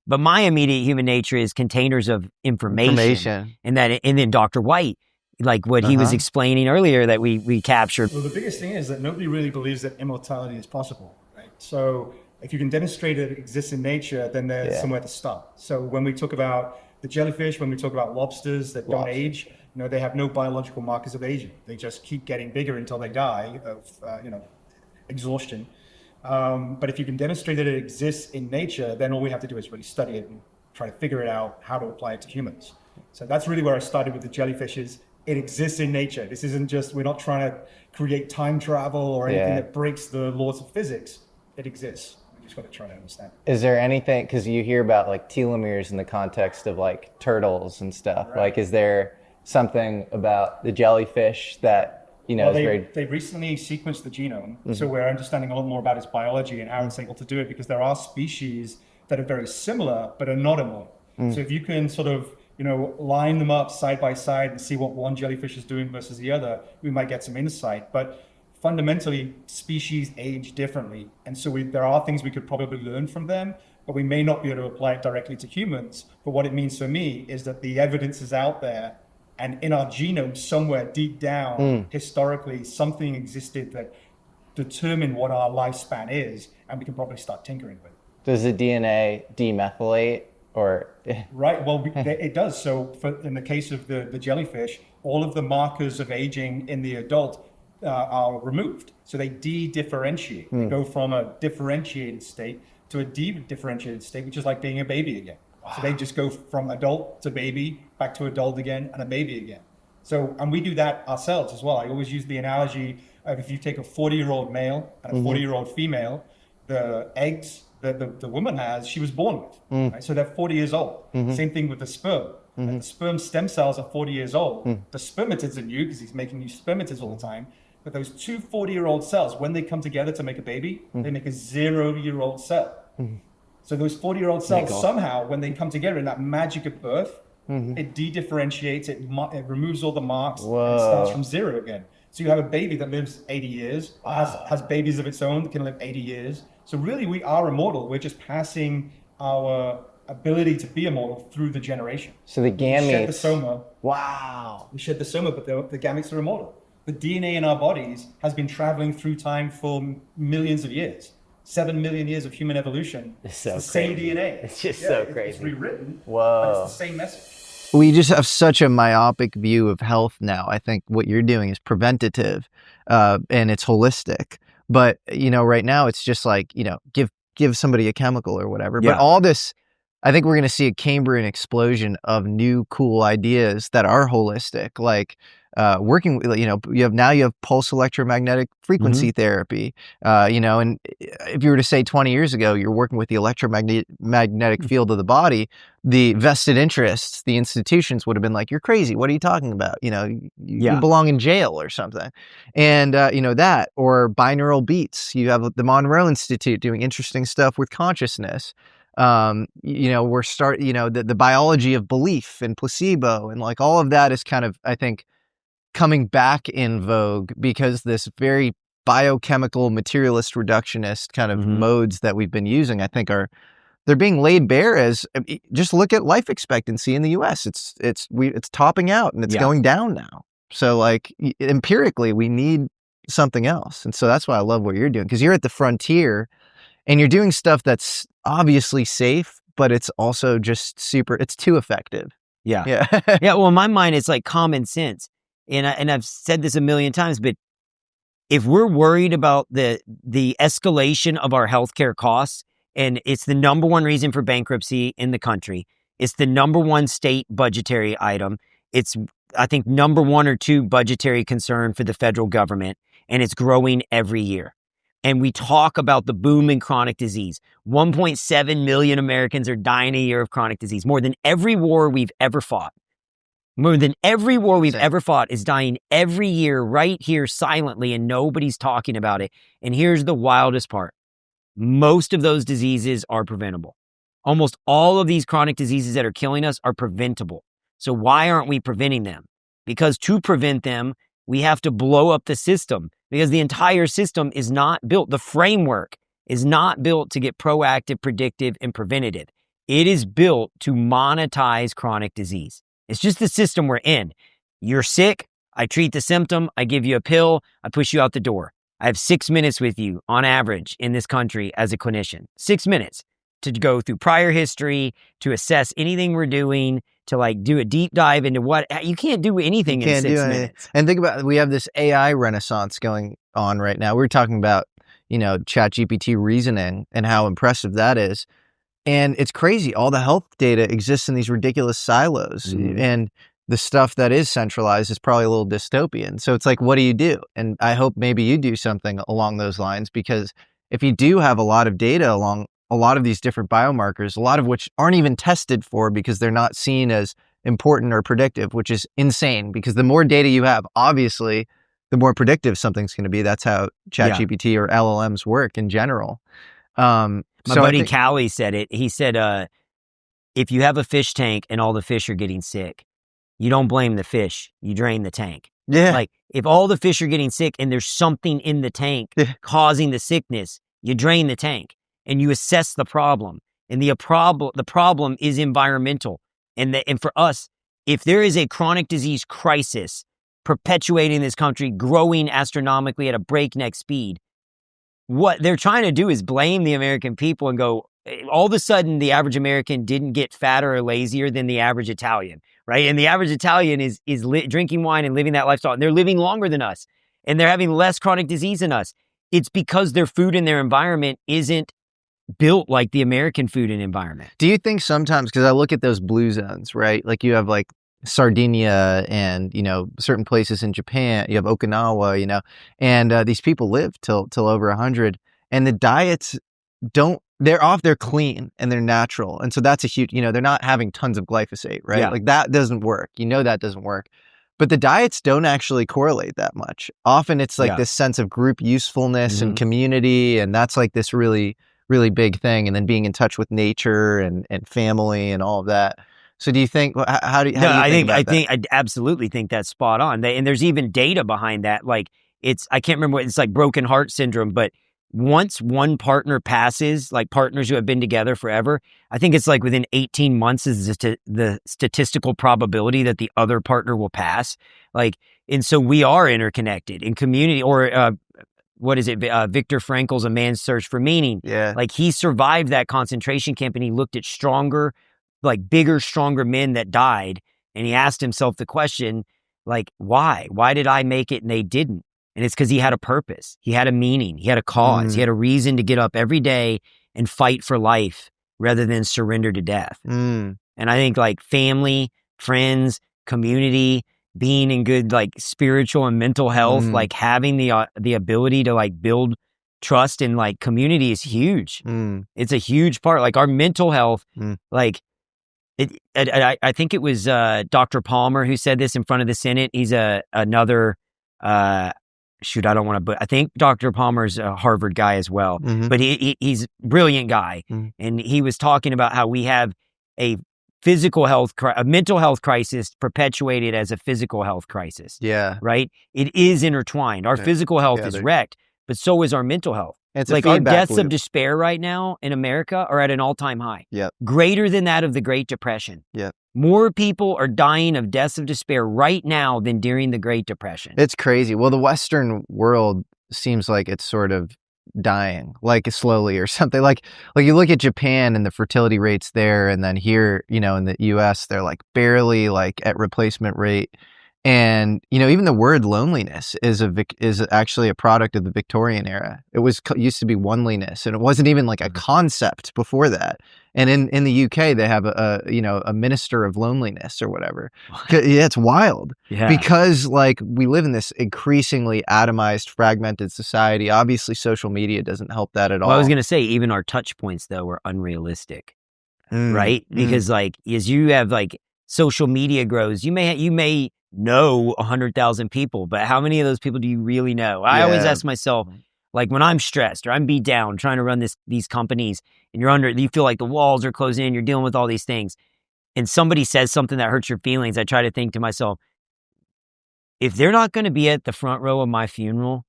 But my immediate human nature is containers of information. And then Dr. White, like what he was explaining earlier that we captured. Well, the biggest thing is that nobody really believes that immortality is possible, right? So if you can demonstrate it exists in nature, then there's somewhere to start. So when we talk about the jellyfish, when we talk about lobsters that don't age, they have no biological markers of aging. They just keep getting bigger until they die of, exhaustion. But if you can demonstrate that it exists in nature, then all we have to do is really study it and try to figure it out how to apply it to humans. So that's really where I started with the jellyfishes. It exists in nature. This isn't just, we're not trying to create time travel or anything that breaks the laws of physics. It exists. We just got to try to understand. Is there anything, because you hear about like telomeres in the context of like turtles and stuff, Right. like is there something about the jellyfish that, you know, they recently sequenced the genome, so we're understanding a lot more about its biology and how it's able to do it, because there are species that are very similar but are not immortal. So if you can sort of, you know, line them up side by side and see what one jellyfish is doing versus the other, we might get some insight. But fundamentally, species age differently, and so there are things we could probably learn from them, but we may not be able to apply it directly to humans. But what it means for me is that the evidence is out there. And in our genome, somewhere deep down, historically, something existed that determined what our lifespan is, and we can probably start tinkering with it. Does the DNA demethylate or? Right, well, it does. So in the case of the jellyfish, all of the markers of aging in the adult are removed. So they de-differentiate. They go from a differentiated state to a de-differentiated state, which is like being a baby again. So they just go from adult to baby, back to adult again, and a baby again. So, and we do that ourselves as well. I always use the analogy of if you take a 40-year-old male and a 40-year-old female, the eggs that the woman has, she was born with, right? So they're 40 years old. Same thing with the sperm. The sperm stem cells are 40 years old. The spermatids are new because he's making new spermatids all the time. But those two 40-year-old cells, when they come together to make a baby, they make a 0-year-old cell. So those 40-year-old cells somehow, when they come together in that magic of birth, it de-differentiates, it removes all the marks, and it starts from zero again. So you have a baby that lives 80 years, has babies of its own that can live 80 years. So really we are immortal. We're just passing our ability to be immortal through the generation. So the gametes. We shed the soma. Wow. We shed the soma, but the gametes are immortal. The DNA in our bodies has been traveling through time for millions of years. 7 million years of human evolution. It's so the same crazy. DNA. It's just so crazy. It's rewritten. Whoa. But it's the same message. We just have such a myopic view of health now. I think what you're doing is preventative, and it's holistic. But, you know, right now it's just like, you know, give somebody a chemical or whatever. Yeah. But all this, I think we're going to see a Cambrian explosion of new cool ideas that are holistic, like working, you know, you have pulse electromagnetic frequency therapy, you know, and if you were to say 20 years ago, you're working with the electromagnetic field of the body, the vested interests, the institutions would have been like, you're crazy. What are you talking about? You know, you belong in jail or something. And, you know, that, or binaural beats, you have the Monroe Institute doing interesting stuff with consciousness. You know, the biology of belief and placebo and like all of that is kind of, I think, coming back in vogue because this very biochemical materialist reductionist kind of modes that we've been using, I think they're being laid bare as, just look at life expectancy in the US. It's topping out and it's going down now. So like empirically we need something else. And so that's why I love what you're doing, because you're at the frontier and you're doing stuff that's obviously safe, but it's also just it's too effective. Yeah. Yeah. Yeah. Well, in my mind, it's like common sense. And I've said this a million times, but if we're worried about the escalation of our healthcare costs, and it's the number one reason for bankruptcy in the country, it's the number one state budgetary item. It's, I think, number one or two budgetary concern for the federal government, and it's growing every year. And we talk about the boom in chronic disease. 1.7 million Americans are dying a year of chronic disease, more than every war we've ever fought. More than every war we've ever fought is dying every year right here silently, and nobody's talking about it. And here's the wildest part. Most of those diseases are preventable. Almost all of these chronic diseases that are killing us are preventable. So why aren't we preventing them? Because to prevent them, we have to blow up the system, because the entire system is not built. The framework is not built to get proactive, predictive, and preventative. It is built to monetize chronic disease. It's just the system we're in. You're sick, I treat the symptom, I give you a pill, I push you out the door. I have 6 minutes with you on average in this country as a clinician. 6 minutes to go through prior history, to assess anything we're doing, to like do a deep dive into what you can't do anything in 6 minutes. And think about, we have this AI renaissance going on right now. We're talking about, you know, ChatGPT reasoning and how impressive that is. And it's crazy. All the health data exists in these ridiculous silos. And the stuff that is centralized is probably a little dystopian. So it's like, what do you do? And I hope maybe you do something along those lines, because if you do have a lot of data along a lot of these different biomarkers, a lot of which aren't even tested for because they're not seen as important or predictive, which is insane, because the more data you have, obviously, the more predictive something's going to be. That's how ChatGPT or LLMs work in general. My buddy Callie said it. He said, if you have a fish tank and all the fish are getting sick, you don't blame the fish, you drain the tank. Yeah. Like, if all the fish are getting sick and there's something in the tank causing the sickness, you drain the tank and you assess the problem. And the problem is environmental. And for us, if there is a chronic disease crisis perpetuating this country, growing astronomically at a breakneck speed, what they're trying to do is blame the American people and go, all of a sudden, the average American didn't get fatter or lazier than the average Italian, right? And the average Italian is drinking wine and living that lifestyle. And they're living longer than us. And they're having less chronic disease than us. It's because their food and their environment isn't built like the American food and environment. Do you think sometimes, because I look at those blue zones, right? Like you have like Sardinia and, certain places in Japan, you have Okinawa, and these people live till over 100, and the diets they're clean and they're natural. And so that's a huge, they're not having tons of glyphosate, right? Yeah. Like that doesn't work. That doesn't work. But the diets don't actually correlate that much. Often it's like this sense of group usefulness and community. And that's like this really, really big thing. And then being in touch with nature and family and all of that. So do you think, how do you think about that? I absolutely think that's spot on. And there's even data behind that. Like I can't remember it's like broken heart syndrome, but once one partner passes, like partners who have been together forever, I think it's like within 18 months is the statistical probability that the other partner will pass. And so we are interconnected in community, or what is it? Viktor Frankl's A Man's Search for Meaning. Yeah. Like he survived that concentration camp and he looked at bigger, stronger men that died. And he asked himself the question, like, why? Why did I make it and they didn't? And it's because he had a purpose. He had a meaning. He had a cause. He had a reason to get up every day and fight for life rather than surrender to death. And I think like family, friends, community, being in good like spiritual and mental health, like having the ability to like build trust and like community is huge. It's a huge part. Like our mental health, like I think it was Dr. Palmer who said this in front of the Senate. He's another I don't want to, but I think Dr. Palmer's a Harvard guy as well, but he's a brilliant guy. And he was talking about how we have a mental health crisis perpetuated as a physical health crisis. Yeah. Right. It is intertwined. Our physical health is wrecked, but so is our mental health. It's like our deaths of despair right now in America are at an all-time high. Yep. Greater than that of the Great Depression. Yep. More people are dying of deaths of despair right now than during the Great Depression. It's crazy. Well, the Western world seems like it's sort of dying, like slowly or something. Like you look at Japan and the fertility rates there, and then here, in the US, they're like barely like at replacement rate. And, even the word loneliness is actually a product of the Victorian era. It used to be oneliness, and it wasn't even like a concept before that. And in the UK, they have a minister of loneliness or whatever. Yeah, it's wild. Yeah. Because like we live in this increasingly atomized, fragmented society. Obviously, social media doesn't help that at all. I was going to say, even our touch points though are unrealistic, right? Because like as you have like social media grows, you may know 100,000 people, but how many of those people do you really know? I always ask myself, like when I'm stressed or I'm beat down trying to run these companies, and you feel like the walls are closing in, you're dealing with all these things, and somebody says something that hurts your feelings, I try to think to myself, if they're not going to be at the front row of my funeral,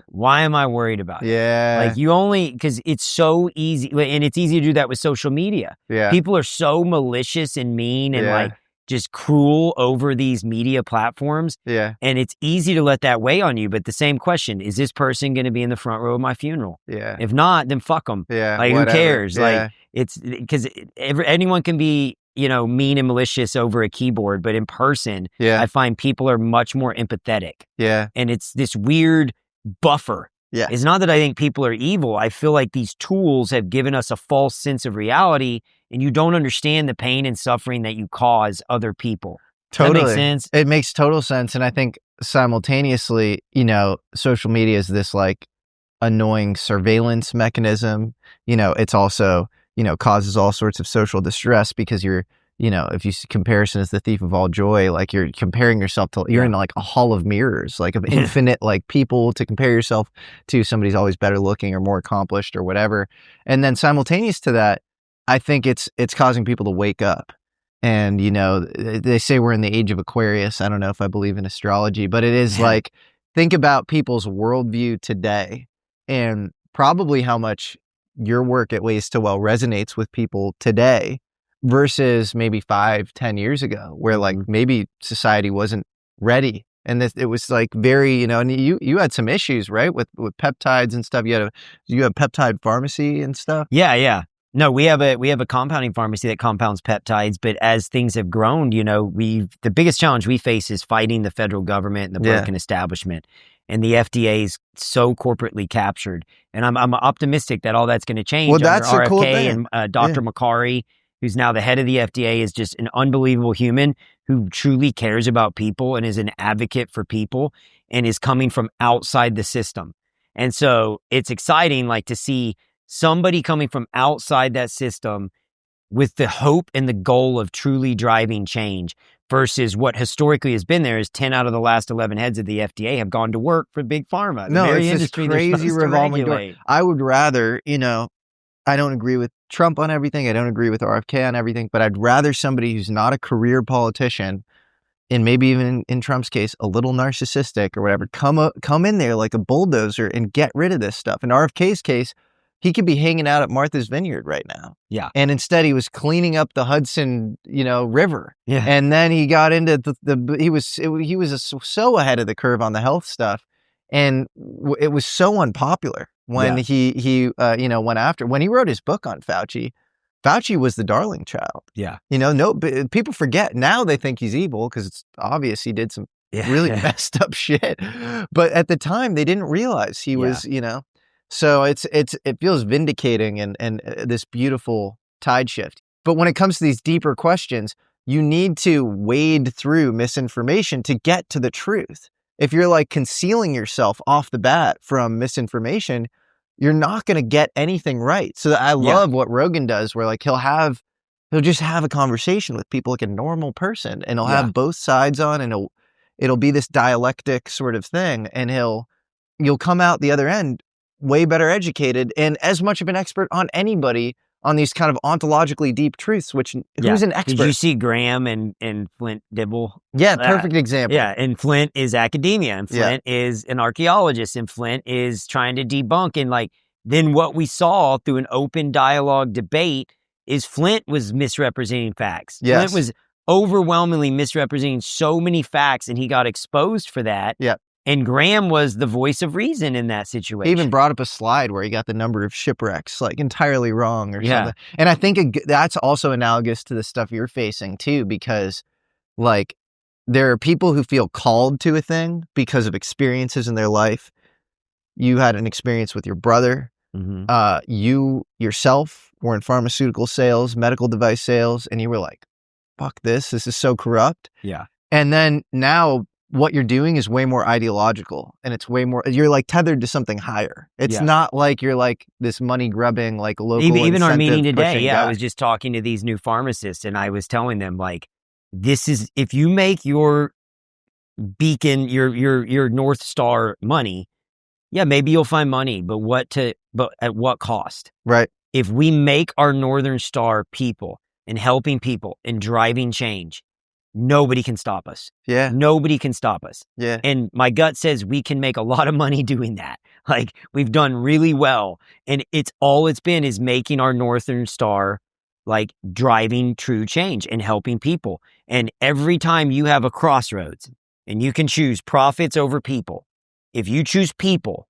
why am I worried about it? Like because it's so easy, and it's easy to do that with social media. Yeah. People are so malicious and mean and like just cruel over these media platforms. Yeah. And it's easy to let that weigh on you. But the same question, is this person going to be in the front row of my funeral? Yeah. If not, then fuck them. Yeah. Like whatever. Who cares? Yeah. Like it's because anyone can be, mean and malicious over a keyboard, but in person, I find people are much more empathetic. Yeah. And it's this weird buffer. Yeah. It's not that I think people are evil. I feel like these tools have given us a false sense of reality, and you don't understand the pain and suffering that you cause other people. Totally. That makes sense. It makes total sense. And I think simultaneously, social media is this like annoying surveillance mechanism. It's also, causes all sorts of social distress because you're, if you see comparison is the thief of all joy, like you're comparing yourself to, you're in like a hall of mirrors, like of infinite like people to compare yourself to. Somebody's always better looking or more accomplished or whatever. And then simultaneous to that, I think it's causing people to wake up. And, they say we're in the age of Aquarius. I don't know if I believe in astrology, but it is like, think about people's worldview today and probably how much your work at Ways to Well resonates with people today versus maybe 5-10 years ago, where like maybe society wasn't ready. And it was like very, and you had some issues, right? With peptides and stuff. You have peptide pharmacy and stuff. Yeah. No, we have a compounding pharmacy that compounds peptides, but as things have grown, the biggest challenge we face is fighting the federal government and the broken establishment. And the FDA is so corporately captured. And I'm optimistic that all that's going to change. Well, that's a cool thing. And Dr. Makari, who's now the head of the FDA, is just an unbelievable human who truly cares about people and is an advocate for people and is coming from outside the system. And so it's exciting, like, to see somebody coming from outside that system with the hope and the goal of truly driving change versus what historically has been there is 10 out of the last 11 heads of the FDA have gone to work for Big Pharma. No, it's this crazy revolving door. I would rather, I don't agree with Trump on everything. I don't agree with RFK on everything, but I'd rather somebody who's not a career politician and maybe even in Trump's case, a little narcissistic or whatever, come in there like a bulldozer and get rid of this stuff. In RFK's case, he could be hanging out at Martha's Vineyard right now. Yeah. And instead he was cleaning up the Hudson, River. Yeah. And then he got into he was so ahead of the curve on the health stuff. And it was so unpopular when he went after, when he wrote his book on Fauci. Fauci was the darling child. Yeah. People forget. Now they think he's evil because it's obvious he did some really messed up shit. But at the time they didn't realize he was, So it feels vindicating and this beautiful tide shift. But when it comes to these deeper questions, you need to wade through misinformation to get to the truth. If you're like concealing yourself off the bat from misinformation, you're not going to get anything right. So I love what Rogan does, where like he'll just have a conversation with people like a normal person, and he'll have both sides on, and it'll be this dialectic sort of thing, and you'll come out the other end way better educated and as much of an expert on anybody on these kind of ontologically deep truths, who's an expert. Did you see Graham and Flint Dibble? Yeah, perfect example. Yeah, and Flint is academia, and Flint is an archaeologist, and Flint is trying to debunk. And like, then what we saw through an open dialogue debate is Flint was misrepresenting facts. Yes. Flint was overwhelmingly misrepresenting so many facts, and he got exposed for that. Yeah. And Graham was the voice of reason in that situation. He even brought up a slide where he got the number of shipwrecks like entirely wrong or something. And I think that's also analogous to the stuff you're facing too, because like there are people who feel called to a thing because of experiences in their life. You had an experience with your brother. Mm-hmm. You yourself were in pharmaceutical sales, medical device sales, and you were like, fuck this is so corrupt. Yeah. And then now what you're doing is way more ideological, and it's way more, you're like tethered to something higher. It's not like you're like this money grubbing, like local even our meeting today. guy. I was just talking to these new pharmacists, and I was telling them like, this is, if you make your beacon, your North Star money, maybe you'll find money, but at what cost? Right. If we make our Northern Star people and helping people and driving change, nobody can stop us. Yeah. Nobody can stop us. Yeah. And my gut says we can make a lot of money doing that. Like, we've done really well. And it's been is making our Northern Star, like, driving true change and helping people. And every time you have a crossroads and you can choose profits over people, if you choose people,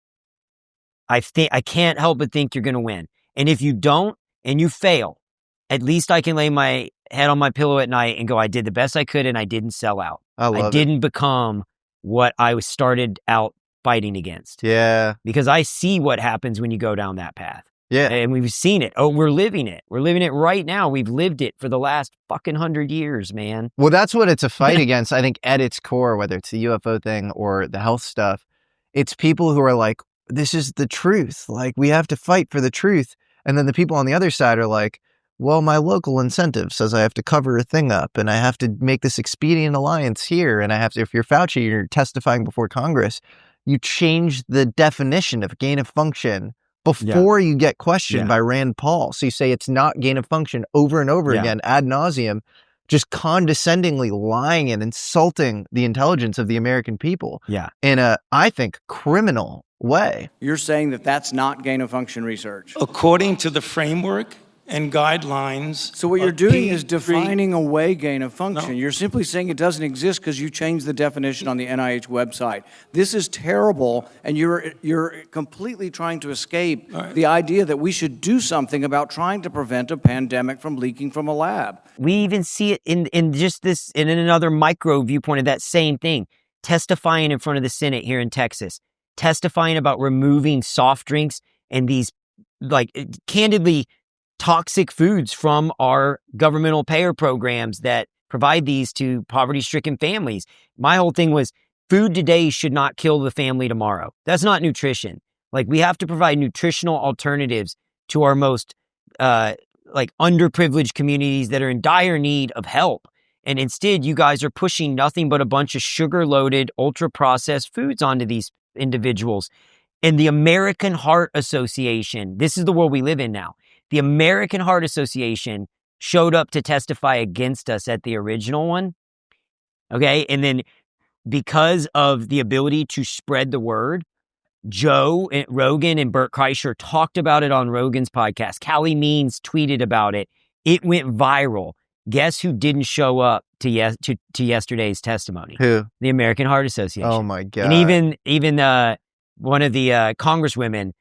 I can't help but think you're going to win. And if you don't and you fail, at least I can lay my head on my pillow at night and go, I did the best I could and I didn't sell out. I didn't become what I started out fighting against. Yeah. Because I see what happens when you go down that path. Yeah. And we've seen it. Oh, we're living it. We're living it right now. We've lived it for the last fucking 100 years, man. Well, that's what it's a fight against, I think, at its core, whether it's the UFO thing or the health stuff. It's people who are like, this is the truth. Like, we have to fight for the truth. And then the people on the other side are like, well, my local incentive says I have to cover a thing up and I have to make this expedient alliance here. And I have to, if you're Fauci, you're testifying before Congress, you change the definition of gain of function before you get questioned by Rand Paul. So you say it's not gain of function over and over again, ad nauseum, just condescendingly lying and insulting the intelligence of the American people in a, I think, criminal way. You're saying that that's not gain of function research? According to the framework and guidelines. So what you're doing is defining away gain of function. No. You're simply saying it doesn't exist because you changed the definition on the NIH website. This is terrible, and you're completely trying to escape the idea that we should do something about trying to prevent a pandemic from leaking from a lab. We even see it in just this, in another micro viewpoint of that same thing, testifying in front of the Senate here in Texas, testifying about removing soft drinks and these, like, candidly, toxic foods from our governmental payer programs that provide these to poverty-stricken families. My whole thing was food today should not kill the family tomorrow. That's not nutrition. Like, we have to provide nutritional alternatives to our most underprivileged communities that are in dire need of help. And instead, you guys are pushing nothing but a bunch of sugar-loaded, ultra-processed foods onto these individuals. And the American Heart Association, this is the world we live in now. The American Heart Association showed up to testify against us at the original one. Okay. And then because of the ability to spread the word, Joe Rogan and Bert Kreischer talked about it on Rogan's podcast. Callie Means tweeted about it. It went viral. Guess who didn't show up to yesterday's testimony? Who? The American Heart Association. Oh my God. And even one of the congresswomen,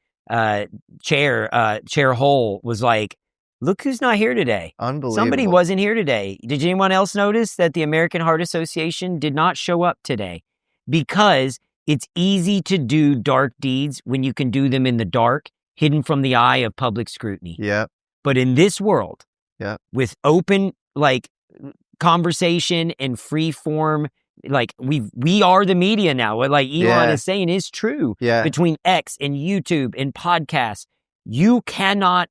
Chair Hole, was like, look who's not here today. Unbelievable. Somebody wasn't here today. Did anyone else notice that the American Heart Association did not show up today? Because it's easy to do dark deeds when you can do them in the dark, hidden from the eye of public scrutiny. Yeah. But in this world, with open, conversation and free form, we are the media now. What Elon is saying is true. Yeah. Between X and YouTube and podcasts, you cannot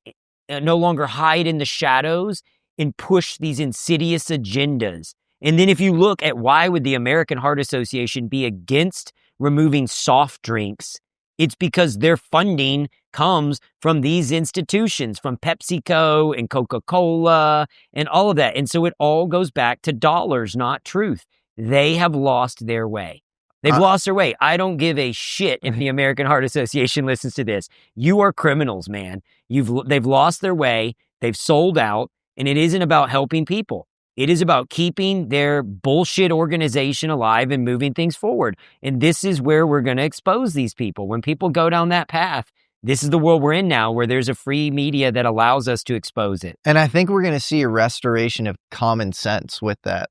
no longer hide in the shadows and push these insidious agendas. And then if you look at why would the American Heart Association be against removing soft drinks, it's because their funding comes from these institutions, from PepsiCo and Coca-Cola and all of that. And so it all goes back to dollars, not truth. They have lost their way. They've lost their way. I don't give a shit if the American Heart Association listens to this. You are criminals, man. They've lost their way. They've sold out. And it isn't about helping people. It is about keeping their bullshit organization alive and moving things forward. And this is where we're going to expose these people. When people go down that path, this is the world we're in now, where there's a free media that allows us to expose it. And I think we're going to see a restoration of common sense with that.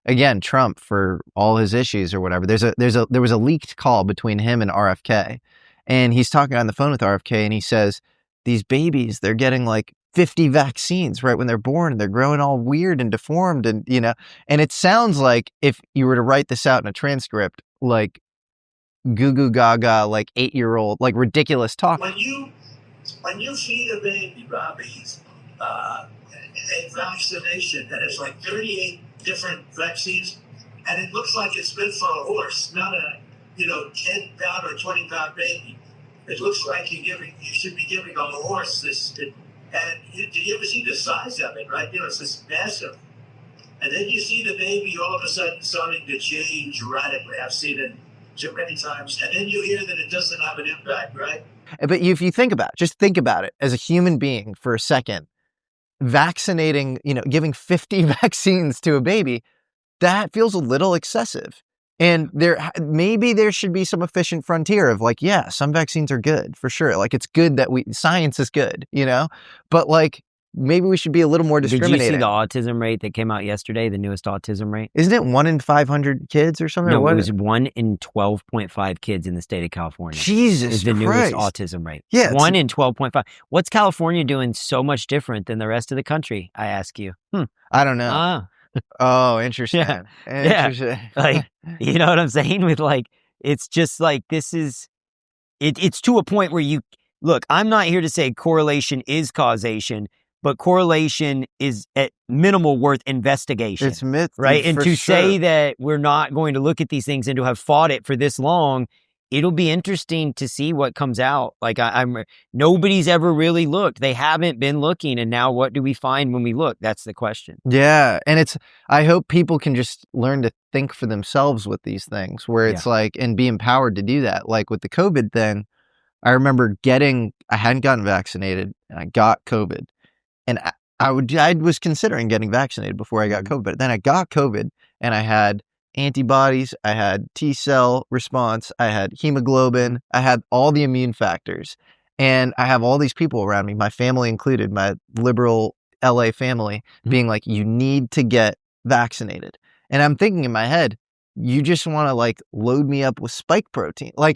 Again, Trump, for all his issues or whatever, there was a leaked call between him and RFK, and he's talking on the phone with RFK, and he says, these babies, they're getting 50 vaccines right when they're born, and they're growing all weird and deformed, and and it sounds like, if you were to write this out in a transcript, goo goo gaga, 8-year-old, ridiculous talk. When you feed a baby, Robbie, a vaccination that is 38 different vaccines, and it looks like it's meant for a horse, not a 10-pound or 20-pound baby. It looks like you should be giving a horse this. And do you ever see the size of it, right? It's this massive. And then you see the baby all of a sudden starting to change radically. I've seen it too many times. And then you hear that it doesn't have an impact, right? But if you think about it as a human being for a second, vaccinating, giving 50 vaccines to a baby, that feels a little excessive. And maybe there should be some efficient frontier of some vaccines are good for sure. It's good that science is good, but maybe we should be a little more discriminating. Did you see the autism rate that came out yesterday, the newest autism rate? Isn't it 1 in 500 kids or something? No, it was 1 in 12.5 kids in the state of California. Jesus is the Christ. newest autism rate. Yeah. 1 in 12.5. What's California doing so much different than the rest of the country, I ask you? I don't know. Oh, interesting. Yeah. Interesting. Like, you know what I'm saying? With like, it's just like, this is, it's to a point where look, I'm not here to say correlation is causation, but correlation is at minimal worth investigation. It's myth, right? And to sure. say that we're not going to look at these things and to have fought it for this long, it'll be interesting to see what comes out. Like nobody's ever really looked. They haven't been looking. And now what do we find when we look? That's the question. Yeah. And I hope people can just learn to think for themselves with these things where it's like, and be empowered to do that. Like with the COVID thing, I remember I hadn't gotten vaccinated and I got COVID, and I was considering getting vaccinated before I got COVID, but then I got COVID and I had antibodies, I had T-cell response, I had hemoglobin, I had all the immune factors, and I have all these people around me, my family included, my liberal LA family, being like, you need to get vaccinated. And I'm thinking in my head, you just want to like load me up with spike protein. I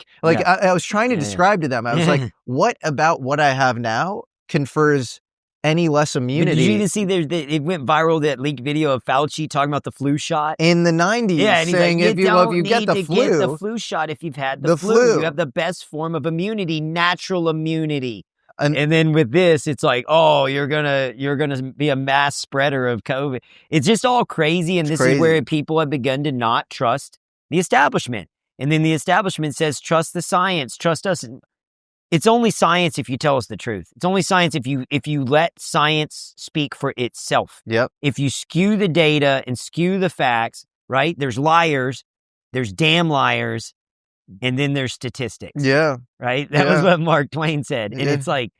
was trying to describe to them, I was like, what about what I have now confers any less immunity? But did you even see it went viral, that leaked video of Fauci talking about the flu shot in the 90s? Yeah, and saying like, if you get the flu, get the flu shot if you've had the flu. You have the best form of immunity, natural immunity. And then with this, it's like, oh, you're gonna be a mass spreader of COVID. It's just all crazy, and this is where people have begun to not trust the establishment. And then the establishment says, trust the science, trust us. It's only science if you tell us the truth. It's only science if you let science speak for itself. Yep. If you skew the data and skew the facts, right? There's liars, there's damn liars, and then there's statistics. Yeah. Right? That was what Mark Twain said. And it's like,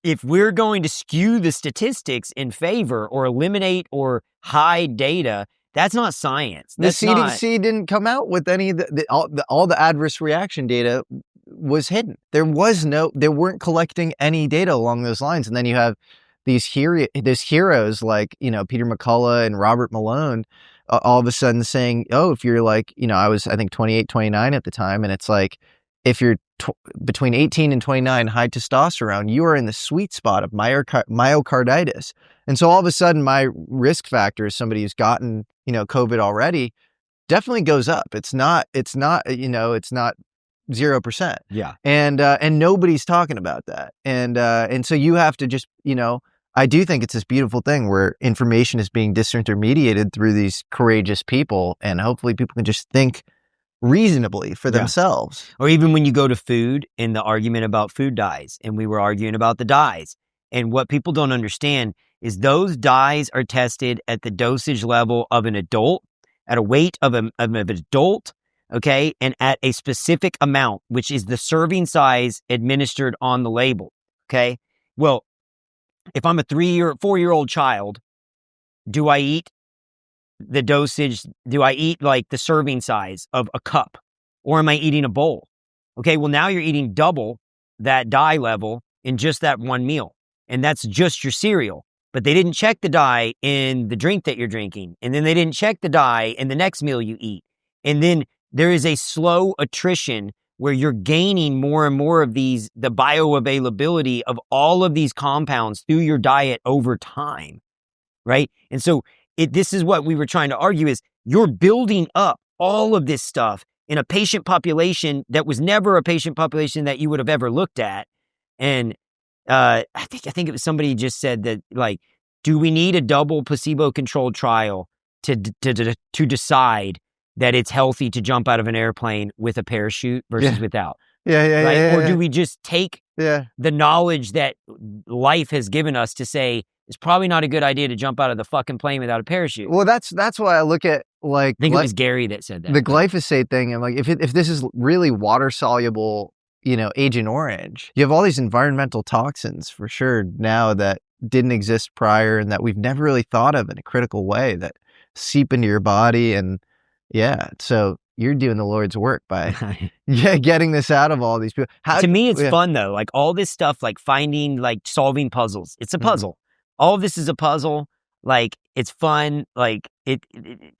if we're going to skew the statistics in favor or eliminate or hide data, that's not science. That's the CDC didn't come out with any of all the adverse reaction data was hidden. They weren't collecting any data along those lines. And then you have these heroes like, Peter McCullough and Robert Malone, all of a sudden saying, oh, if you're like, I was, I think 28, 29 at the time. And it's like, if you're between 18 and 29, high testosterone, you are in the sweet spot of myocarditis. And so all of a sudden my risk factor as somebody who's gotten, COVID already definitely goes up. It's not 0%. Yeah. And nobody's talking about that. And so you have to just, I do think it's this beautiful thing where information is being disintermediated through these courageous people, and hopefully people can just think reasonably for themselves. Or even when you go to food and the argument about food dyes, and we were arguing about the dyes. And what people don't understand is those dyes are tested at the dosage level of an adult, at a weight of an adult, okay, and at a specific amount, which is the serving size administered on the label, okay? Well, if I'm a 3 or 4-year-old child, do I eat the dosage? Do I eat like the serving size of a cup, or am I eating a bowl? Okay, well, now you're eating double that dye level in just that one meal, and that's just your cereal. But they didn't check the dye in the drink that you're drinking, and then they didn't check the dye in the next meal you eat. And then there is a slow attrition where you're gaining more and more of the bioavailability of all of these compounds through your diet over time, right? And so this is what we were trying to argue is you're building up all of this stuff in a patient population that was never a patient population that you would have ever looked at. And I think it was somebody just said that, like, do we need a double placebo-controlled trial to decide that it's healthy to jump out of an airplane with a parachute versus without? Yeah. Or do we just take the knowledge that life has given us to say it's probably not a good idea to jump out of the fucking plane without a parachute? Well, that's why I look at, like, I think it was Gary that said that. The glyphosate thing, and like, if this is really water soluble, Agent Orange, you have all these environmental toxins for sure now that didn't exist prior and that we've never really thought of in a critical way that seep into your body. And so you're doing the Lord's work by getting this out of all these people. To me, it's fun though. Like all this stuff, like finding, like solving puzzles. It's a puzzle. all of this is a puzzle. Like, it's fun. Like,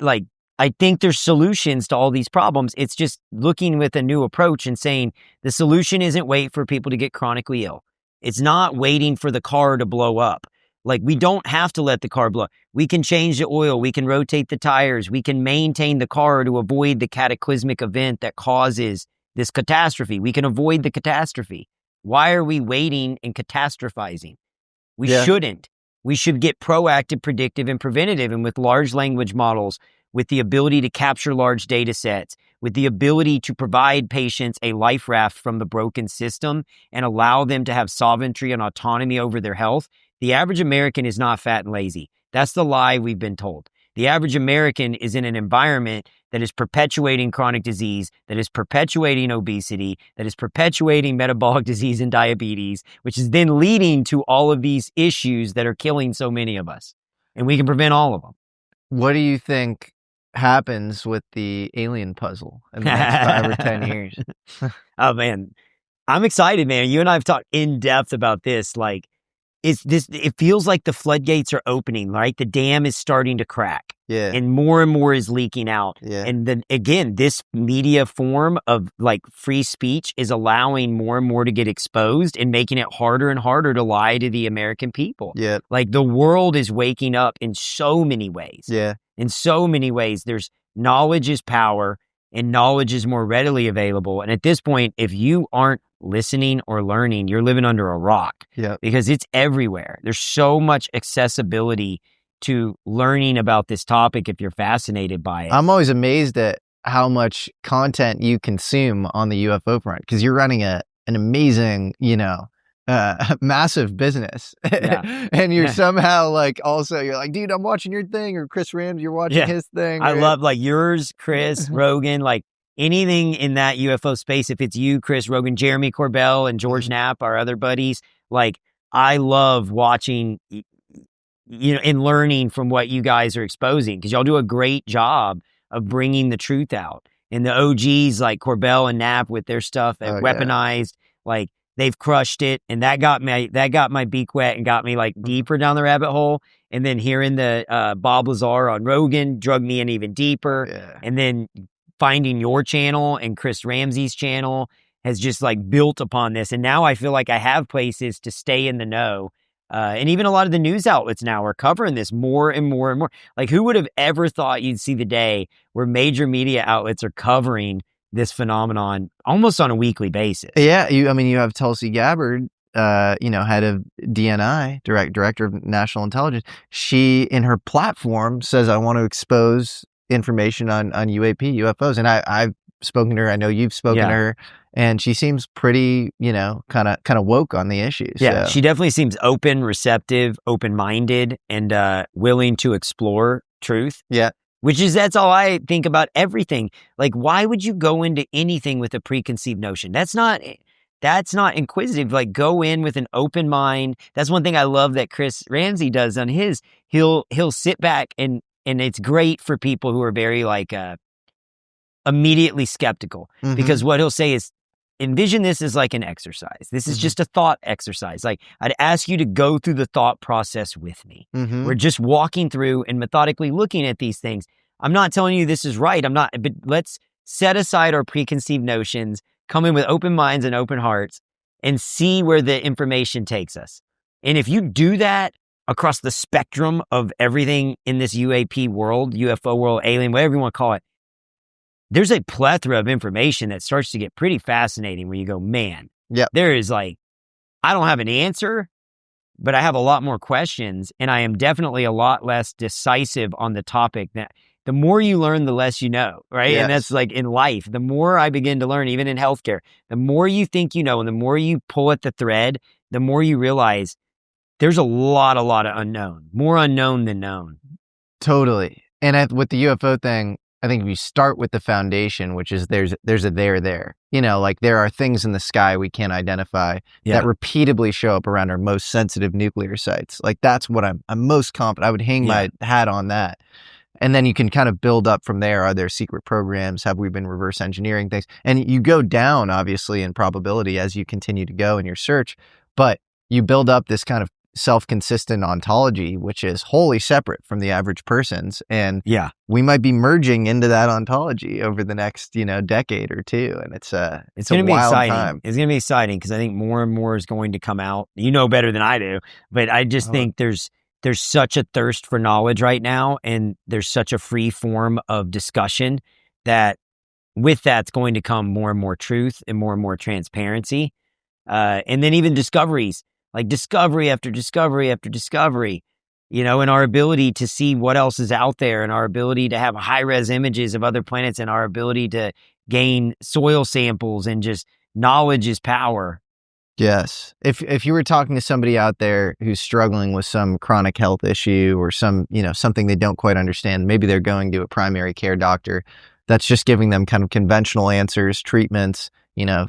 like, I think there's solutions to all these problems. It's just looking with a new approach and saying the solution isn't wait for people to get chronically ill. It's not waiting for the car to blow up. Like, we don't have to let the car blow up. We can change the oil. We can rotate the tires. We can maintain the car to avoid the cataclysmic event that causes this catastrophe. We can avoid the catastrophe. Why are we waiting and catastrophizing? We shouldn't. We should get proactive, predictive, and preventative. And with large language models, with the ability to capture large data sets, with the ability to provide patients a life raft from the broken system and allow them to have sovereignty and autonomy over their health, the average American is not fat and lazy. That's the lie we've been told. The average American is in an environment that is perpetuating chronic disease, that is perpetuating obesity, that is perpetuating metabolic disease and diabetes, which is then leading to all of these issues that are killing so many of us. And we can prevent all of them. What do you think happens with the alien puzzle in the next 5 or 10 years? Oh, man. I'm excited, man. You and I have talked in depth about this. Like, it feels like the floodgates are opening, right? The dam is starting to crack. Yeah. And more is leaking out. Yeah. And then again, this media form of like free speech is allowing more and more to get exposed and making it harder and harder to lie to the American people. Yeah. Like, the world is waking up in so many ways. Yeah. In so many ways. There's knowledge is power and knowledge is more readily available. And at this point, if you aren't listening or learning, you're living under a rock. Yeah. Because it's everywhere. There's so much accessibility to learning about this topic if you're fascinated by it. I'm always amazed at how much content you consume on the UFO front, because you're running an amazing, massive business. Yeah. And you're somehow like, also you're like, dude, I'm watching your thing, or Chris Ramsey, you're watching his thing. I love like yours, Chris, Rogan, like anything in that UFO space. If it's you, Chris, Rogan, Jeremy Corbell, and George Knapp, our other buddies, like, I love watching, and learning from what you guys are exposing, because y'all do a great job of bringing the truth out. And the OGs like Corbell and Knapp with their stuff at Weaponized, like, they've crushed it. And that got my beak wet and got me like deeper down the rabbit hole. And then hearing the Bob Lazar on Rogan drug me in even deeper. Yeah. And then finding your channel and Chris Ramsey's channel has just like built upon this. And now I feel like I have places to stay in the know. And even a lot of the news outlets now are covering this more and more and more. Like, who would have ever thought you'd see the day where major media outlets are covering this phenomenon almost on a weekly basis? Yeah. You have Tulsi Gabbard, head of DNI, director of national intelligence. She, in her platform, says, I want to expose information on UFOs. And I've spoken to her. I know you've spoken to her, and she seems pretty, kind of woke on the issues. Yeah, so. She definitely seems open, receptive, open-minded, and willing to explore truth. Yeah. That's all I think about everything. Like, why would you go into anything with a preconceived notion? That's not inquisitive. Like, go in with an open mind. That's one thing I love that Chris Ramsey does on his. He'll sit back and it's great for people who are very like immediately skeptical, because what he'll say is, envision this as like an exercise. This is just a thought exercise. Like, I'd ask you to go through the thought process with me. We're just walking through and methodically looking at these things. I'm not telling you this is right. But let's set aside our preconceived notions, come in with open minds and open hearts, and see where the information takes us. And if you do that across the spectrum of everything in this UAP world, UFO world, alien, whatever you want to call it, there's a plethora of information that starts to get pretty fascinating where you go, man, there is like, I don't have an answer, but I have a lot more questions, and I am definitely a lot less decisive on the topic. That the more you learn, the less you know, right? Yes. And that's like in life. The more I begin to learn, even in healthcare, the more you think you know, and the more you pull at the thread, the more you realize there's a lot of unknown, more unknown than known. Totally. And with the UFO thing, I think if you start with the foundation, which is there's a there, like there are things in the sky we can't identify that repeatedly show up around our most sensitive nuclear sites. Like, that's what I'm most confident. I would hang my hat on that. And then you can kind of build up from there. Are there secret programs? Have we been reverse engineering things? And you go down, obviously, in probability as you continue to go in your search, but you build up this kind of self-consistent ontology, which is wholly separate from the average person's. And yeah, we might be merging into that ontology over the next, decade or two. And it's going to be exciting. Time. It's going to be exciting because I think more and more is going to come out. You know better than I do, but I just think there's such a thirst for knowledge right now, and there's such a free form of discussion that with that's going to come more and more truth and more transparency. And then even discoveries, like discovery after discovery after discovery, and our ability to see what else is out there, and our ability to have high-res images of other planets, and our ability to gain soil samples, and just knowledge is power. Yes. If you were talking to somebody out there who's struggling with some chronic health issue or some, something they don't quite understand, maybe they're going to a primary care doctor that's just giving them kind of conventional answers, treatments,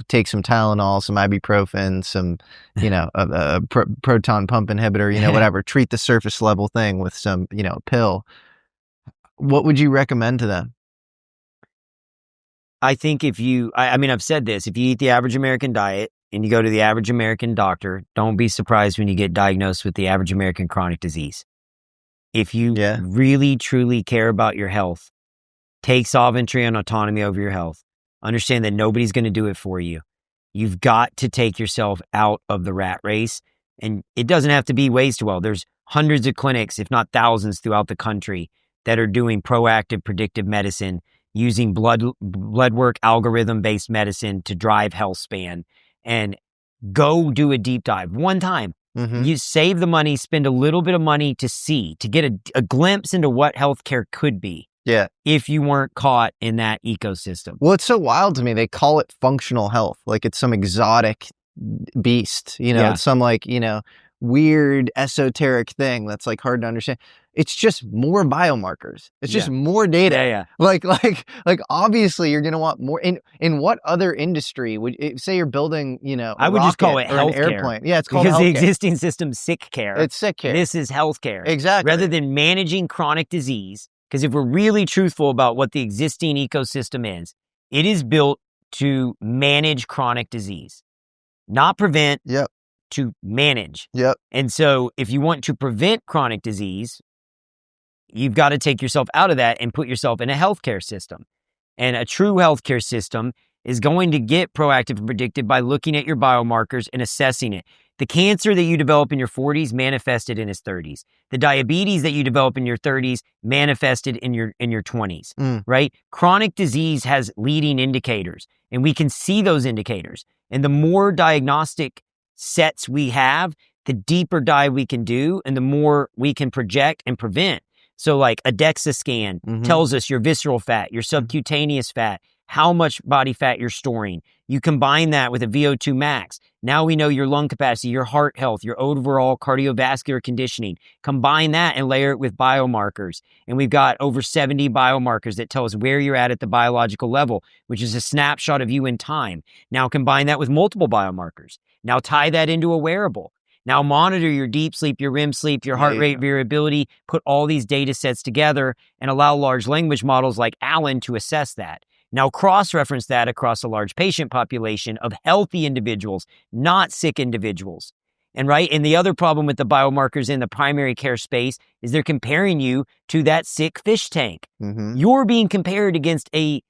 take some Tylenol, some ibuprofen, some, a proton pump inhibitor, whatever, treat the surface level thing with some, pill. What would you recommend to them? I think I've said this, if you eat the average American diet and you go to the average American doctor, don't be surprised when you get diagnosed with the average American chronic disease. If you really, truly care about your health, take sovereignty and autonomy over your health. Understand that nobody's going to do it for you. You've got to take yourself out of the rat race. And it doesn't have to be waste well. There's hundreds of clinics, if not thousands, throughout the country that are doing proactive predictive medicine, using blood work algorithm-based medicine to drive health span. And go do a deep dive one time. Mm-hmm. You save the money, spend a little bit of money to get a glimpse into what healthcare could be. Yeah. If you weren't caught in that ecosystem. Well, it's so wild to me. They call it functional health. Like it's some exotic beast, it's some weird esoteric thing that's like hard to understand. It's just more biomarkers. It's just more data. Yeah. Like obviously you're going to want more. In what other industry would say you're building, I would just call it healthcare. An airplane. Yeah, it's called because healthcare. The existing system's sick care. It's sick care. This is healthcare. Exactly. Rather than managing chronic disease. Because if we're really truthful about what the existing ecosystem is, it is built to manage chronic disease, not prevent, to manage. Yep. And so if you want to prevent chronic disease, you've got to take yourself out of that and put yourself in a healthcare system. And a true healthcare system is going to get proactive and predictive by looking at your biomarkers and assessing it. The cancer that you develop in your 40s manifested in his 30s. The diabetes that you develop in your 30s manifested in your 20s, right? Chronic disease has leading indicators, and we can see those indicators. And the more diagnostic sets we have, the deeper dive we can do, and the more we can project and prevent. So like a DEXA scan tells us your visceral fat, your subcutaneous fat, how much body fat you're storing. You combine that with a VO2 max. Now we know your lung capacity, your heart health, your overall cardiovascular conditioning. Combine that and layer it with biomarkers. And we've got over 70 biomarkers that tell us where you're at the biological level, which is a snapshot of you in time. Now combine that with multiple biomarkers. Now tie that into a wearable. Now monitor your deep sleep, your REM sleep, your heart rate variability, put all these data sets together and allow large language models like Alan to assess that. Now cross-reference that across a large patient population of healthy individuals, not sick individuals. And the other problem with the biomarkers in the primary care space is they're comparing you to that sick fish tank. Mm-hmm. You're being compared against a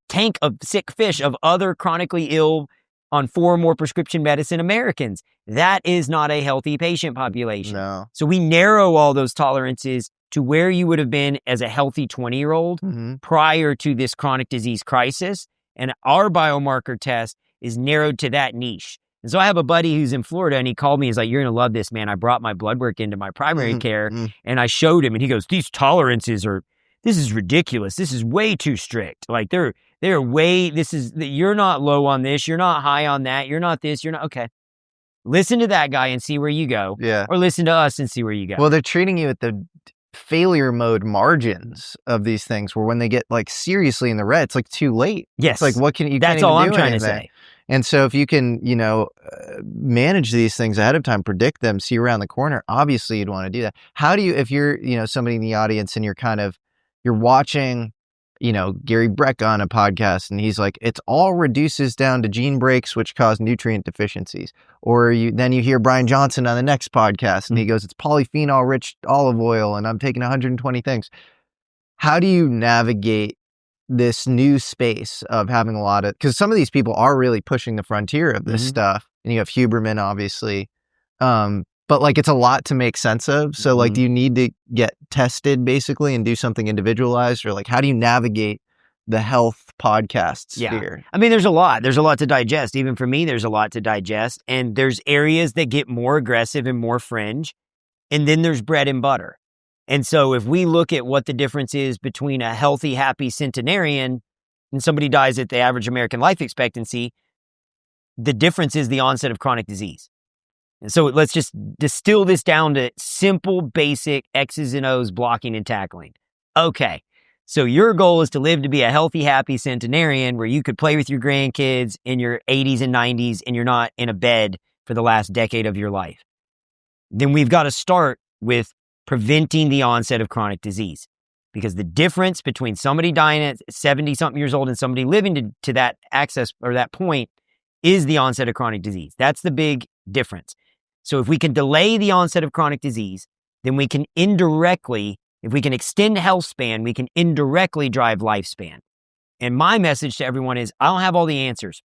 tank of sick fish of other chronically ill on 4 or more prescription medicine Americans. That is not a healthy patient population. No. So we narrow all those tolerances to where you would have been as a healthy 20-year-old prior to this chronic disease crisis. And our biomarker test is narrowed to that niche. And so I have a buddy who's in Florida, and he called me. He's like, "You're going to love this, man. I brought my blood work into my primary care, and I showed him." And he goes, "These tolerances this is ridiculous. This is way too strict. Like they're way, you're not low on this. You're not high on that. You're not this. You're not." Okay. Listen to that guy and see where you go. Yeah. Or listen to us and see where you go. Well, they're treating you at the failure mode margins of these things, where when they get like seriously in the red, it's like too late. Yes. It's like, what can you? That's all I'm trying to say. And so if you can, manage these things ahead of time, predict them, see around the corner, obviously you'd want to do that. How do you, if you're, somebody in the audience and you're watching Gary Breck on a podcast, and he's like, it's all reduces down to gene breaks, which cause nutrient deficiencies. Or then you hear Brian Johnson on the next podcast, and he goes, it's polyphenol-rich olive oil, and I'm taking 120 things. How do you navigate this new space of having a lot of, because some of these people are really pushing the frontier of this stuff, and you have Huberman, obviously, but like it's a lot to make sense of. So like, do you need to get tested basically and do something individualized, or like how do you navigate the health podcast sphere? Yeah. I mean, there's a lot to digest. Even for me, there's a lot to digest, and there's areas that get more aggressive and more fringe, and then there's bread and butter. And so if we look at what the difference is between a healthy, happy centenarian and somebody dies at the average American life expectancy, the difference is the onset of chronic disease. And so let's just distill this down to simple, basic X's and O's, blocking and tackling. Okay, so your goal is to live to be a healthy, happy centenarian where you could play with your grandkids in your 80s and 90s and you're not in a bed for the last decade of your life. Then we've got to start with preventing the onset of chronic disease, because the difference between somebody dying at 70-something years old and somebody living to that access or that point is the onset of chronic disease. That's the big difference. So if we can delay the onset of chronic disease, then we can indirectly, if we can extend health span, we can indirectly drive lifespan. And my message to everyone is, I don't have all the answers,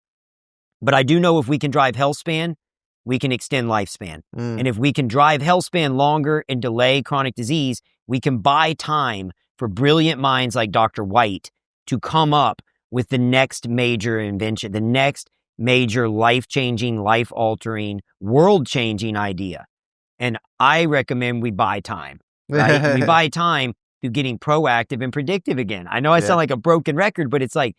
but I do know if we can drive health span, we can extend lifespan. And if we can drive health span longer and delay chronic disease, we can buy time for brilliant minds like Dr. White to come up with the next major invention, the next major life-changing, life-altering, world-changing idea. And I recommend we buy time, right? We buy time through getting proactive and predictive again. I know I sound like a broken record, but it's like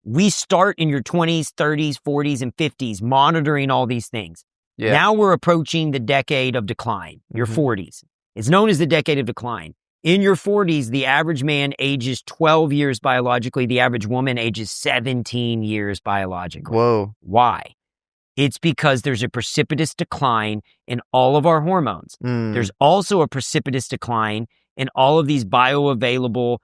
we start in your 20s, 30s, 40s, and 50s monitoring all these things. Yeah. Now we're approaching the decade of decline, your 40s. It's known as the decade of decline. In your 40s, the average man ages 12 years biologically. The average woman ages 17 years biologically. Whoa. Why? It's because there's a precipitous decline in all of our hormones. There's also a precipitous decline in all of these bioavailable,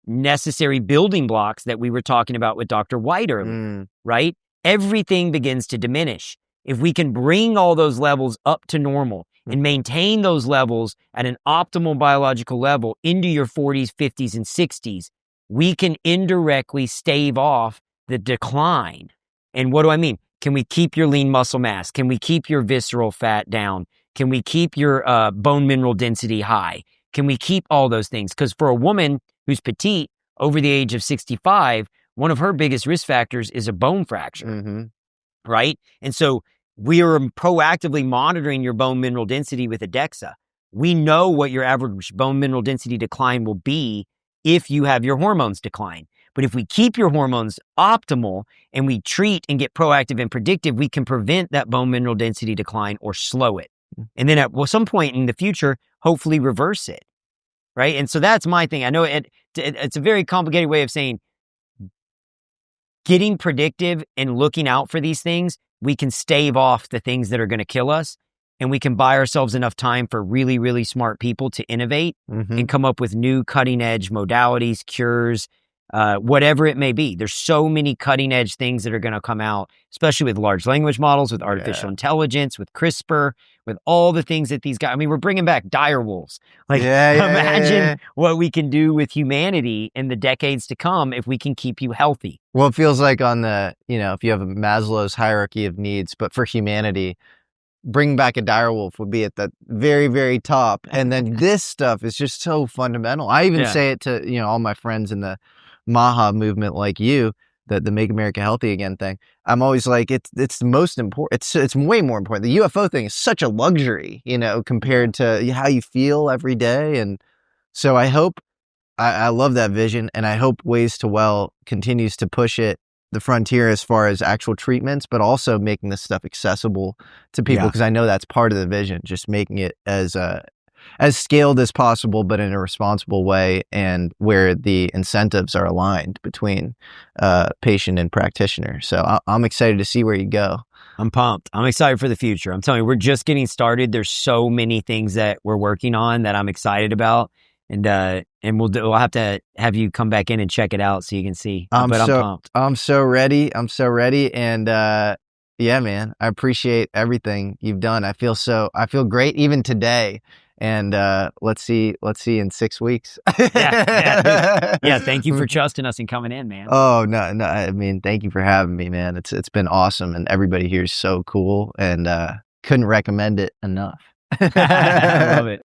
necessary building blocks that we were talking about with Dr. White earlier, right? Everything begins to diminish. If we can bring all those levels up to normal and maintain those levels at an optimal biological level into your 40s, 50s, and 60s, we can indirectly stave off the decline. And what do I mean? Can we keep your lean muscle mass? Can we keep your visceral fat down? Can we keep your bone mineral density high? Can we keep all those things? Because for a woman who's petite, over the age of 65, one of her biggest risk factors is a bone fracture, right? And so we are proactively monitoring your bone mineral density with a DEXA. We know what your average bone mineral density decline will be if you have your hormones decline. But if we keep your hormones optimal and we treat and get proactive and predictive, we can prevent that bone mineral density decline or slow it. And then at some point in the future, hopefully reverse it, right? And so that's my thing. I know it's a very complicated way of saying getting predictive and looking out for these things, we can stave off the things that are going to kill us, and we can buy ourselves enough time for really, really smart people to innovate and come up with new cutting edge modalities, cures, whatever it may be. There's so many cutting edge things that are going to come out, especially with large language models, with artificial intelligence, with CRISPR, with all the things that these guys, I mean, we're bringing back dire wolves. Like imagine what we can do with humanity in the decades to come if we can keep you healthy. Well, it feels like on the, if you have a Maslow's hierarchy of needs, but for humanity, bring back a direwolf would be at the very, very top. And then this stuff is just so fundamental. I even say it to, all my friends in the MAHA movement like you, the Make America Healthy Again thing. I'm always like, it's the most important. It's way more important. The UFO thing is such a luxury, compared to how you feel every day. And so I hope, I love that vision, and I hope Ways to Well continues to push the frontier as far as actual treatments, but also making this stuff accessible to people, because I know that's part of the vision, just making it as scaled as possible, but in a responsible way, and where the incentives are aligned between patient and practitioner. So I'm excited to see where you go. I'm pumped. I'm excited for the future. I'm telling you, we're just getting started. There's so many things that we're working on that I'm excited about. And and we'll have to have you come back in and check it out so you can see. I'm pumped. I'm so ready. And yeah, man, I appreciate everything you've done. I feel great even today. And let's see in 6 weeks. Yeah. Thank you for trusting us and coming in, man. Oh no. I mean, thank you for having me, man. It's been awesome, and everybody here is so cool, and couldn't recommend it enough. I love it.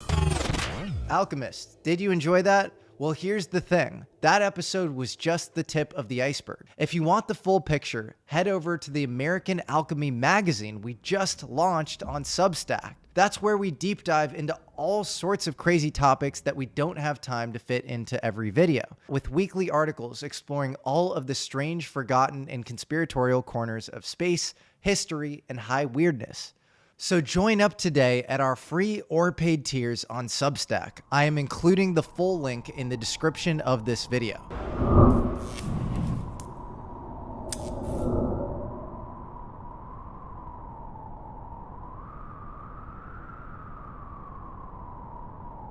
Alchemist, did you enjoy that? Well, here's the thing. That episode was just the tip of the iceberg. If you want the full picture, head over to the American Alchemy magazine we just launched on Substack. That's where we deep dive into all sorts of crazy topics that we don't have time to fit into every video, with weekly articles exploring all of the strange, forgotten, and conspiratorial corners of space, history, and high weirdness. So join up today at our free or paid tiers on Substack. I am including the full link in the description of this video.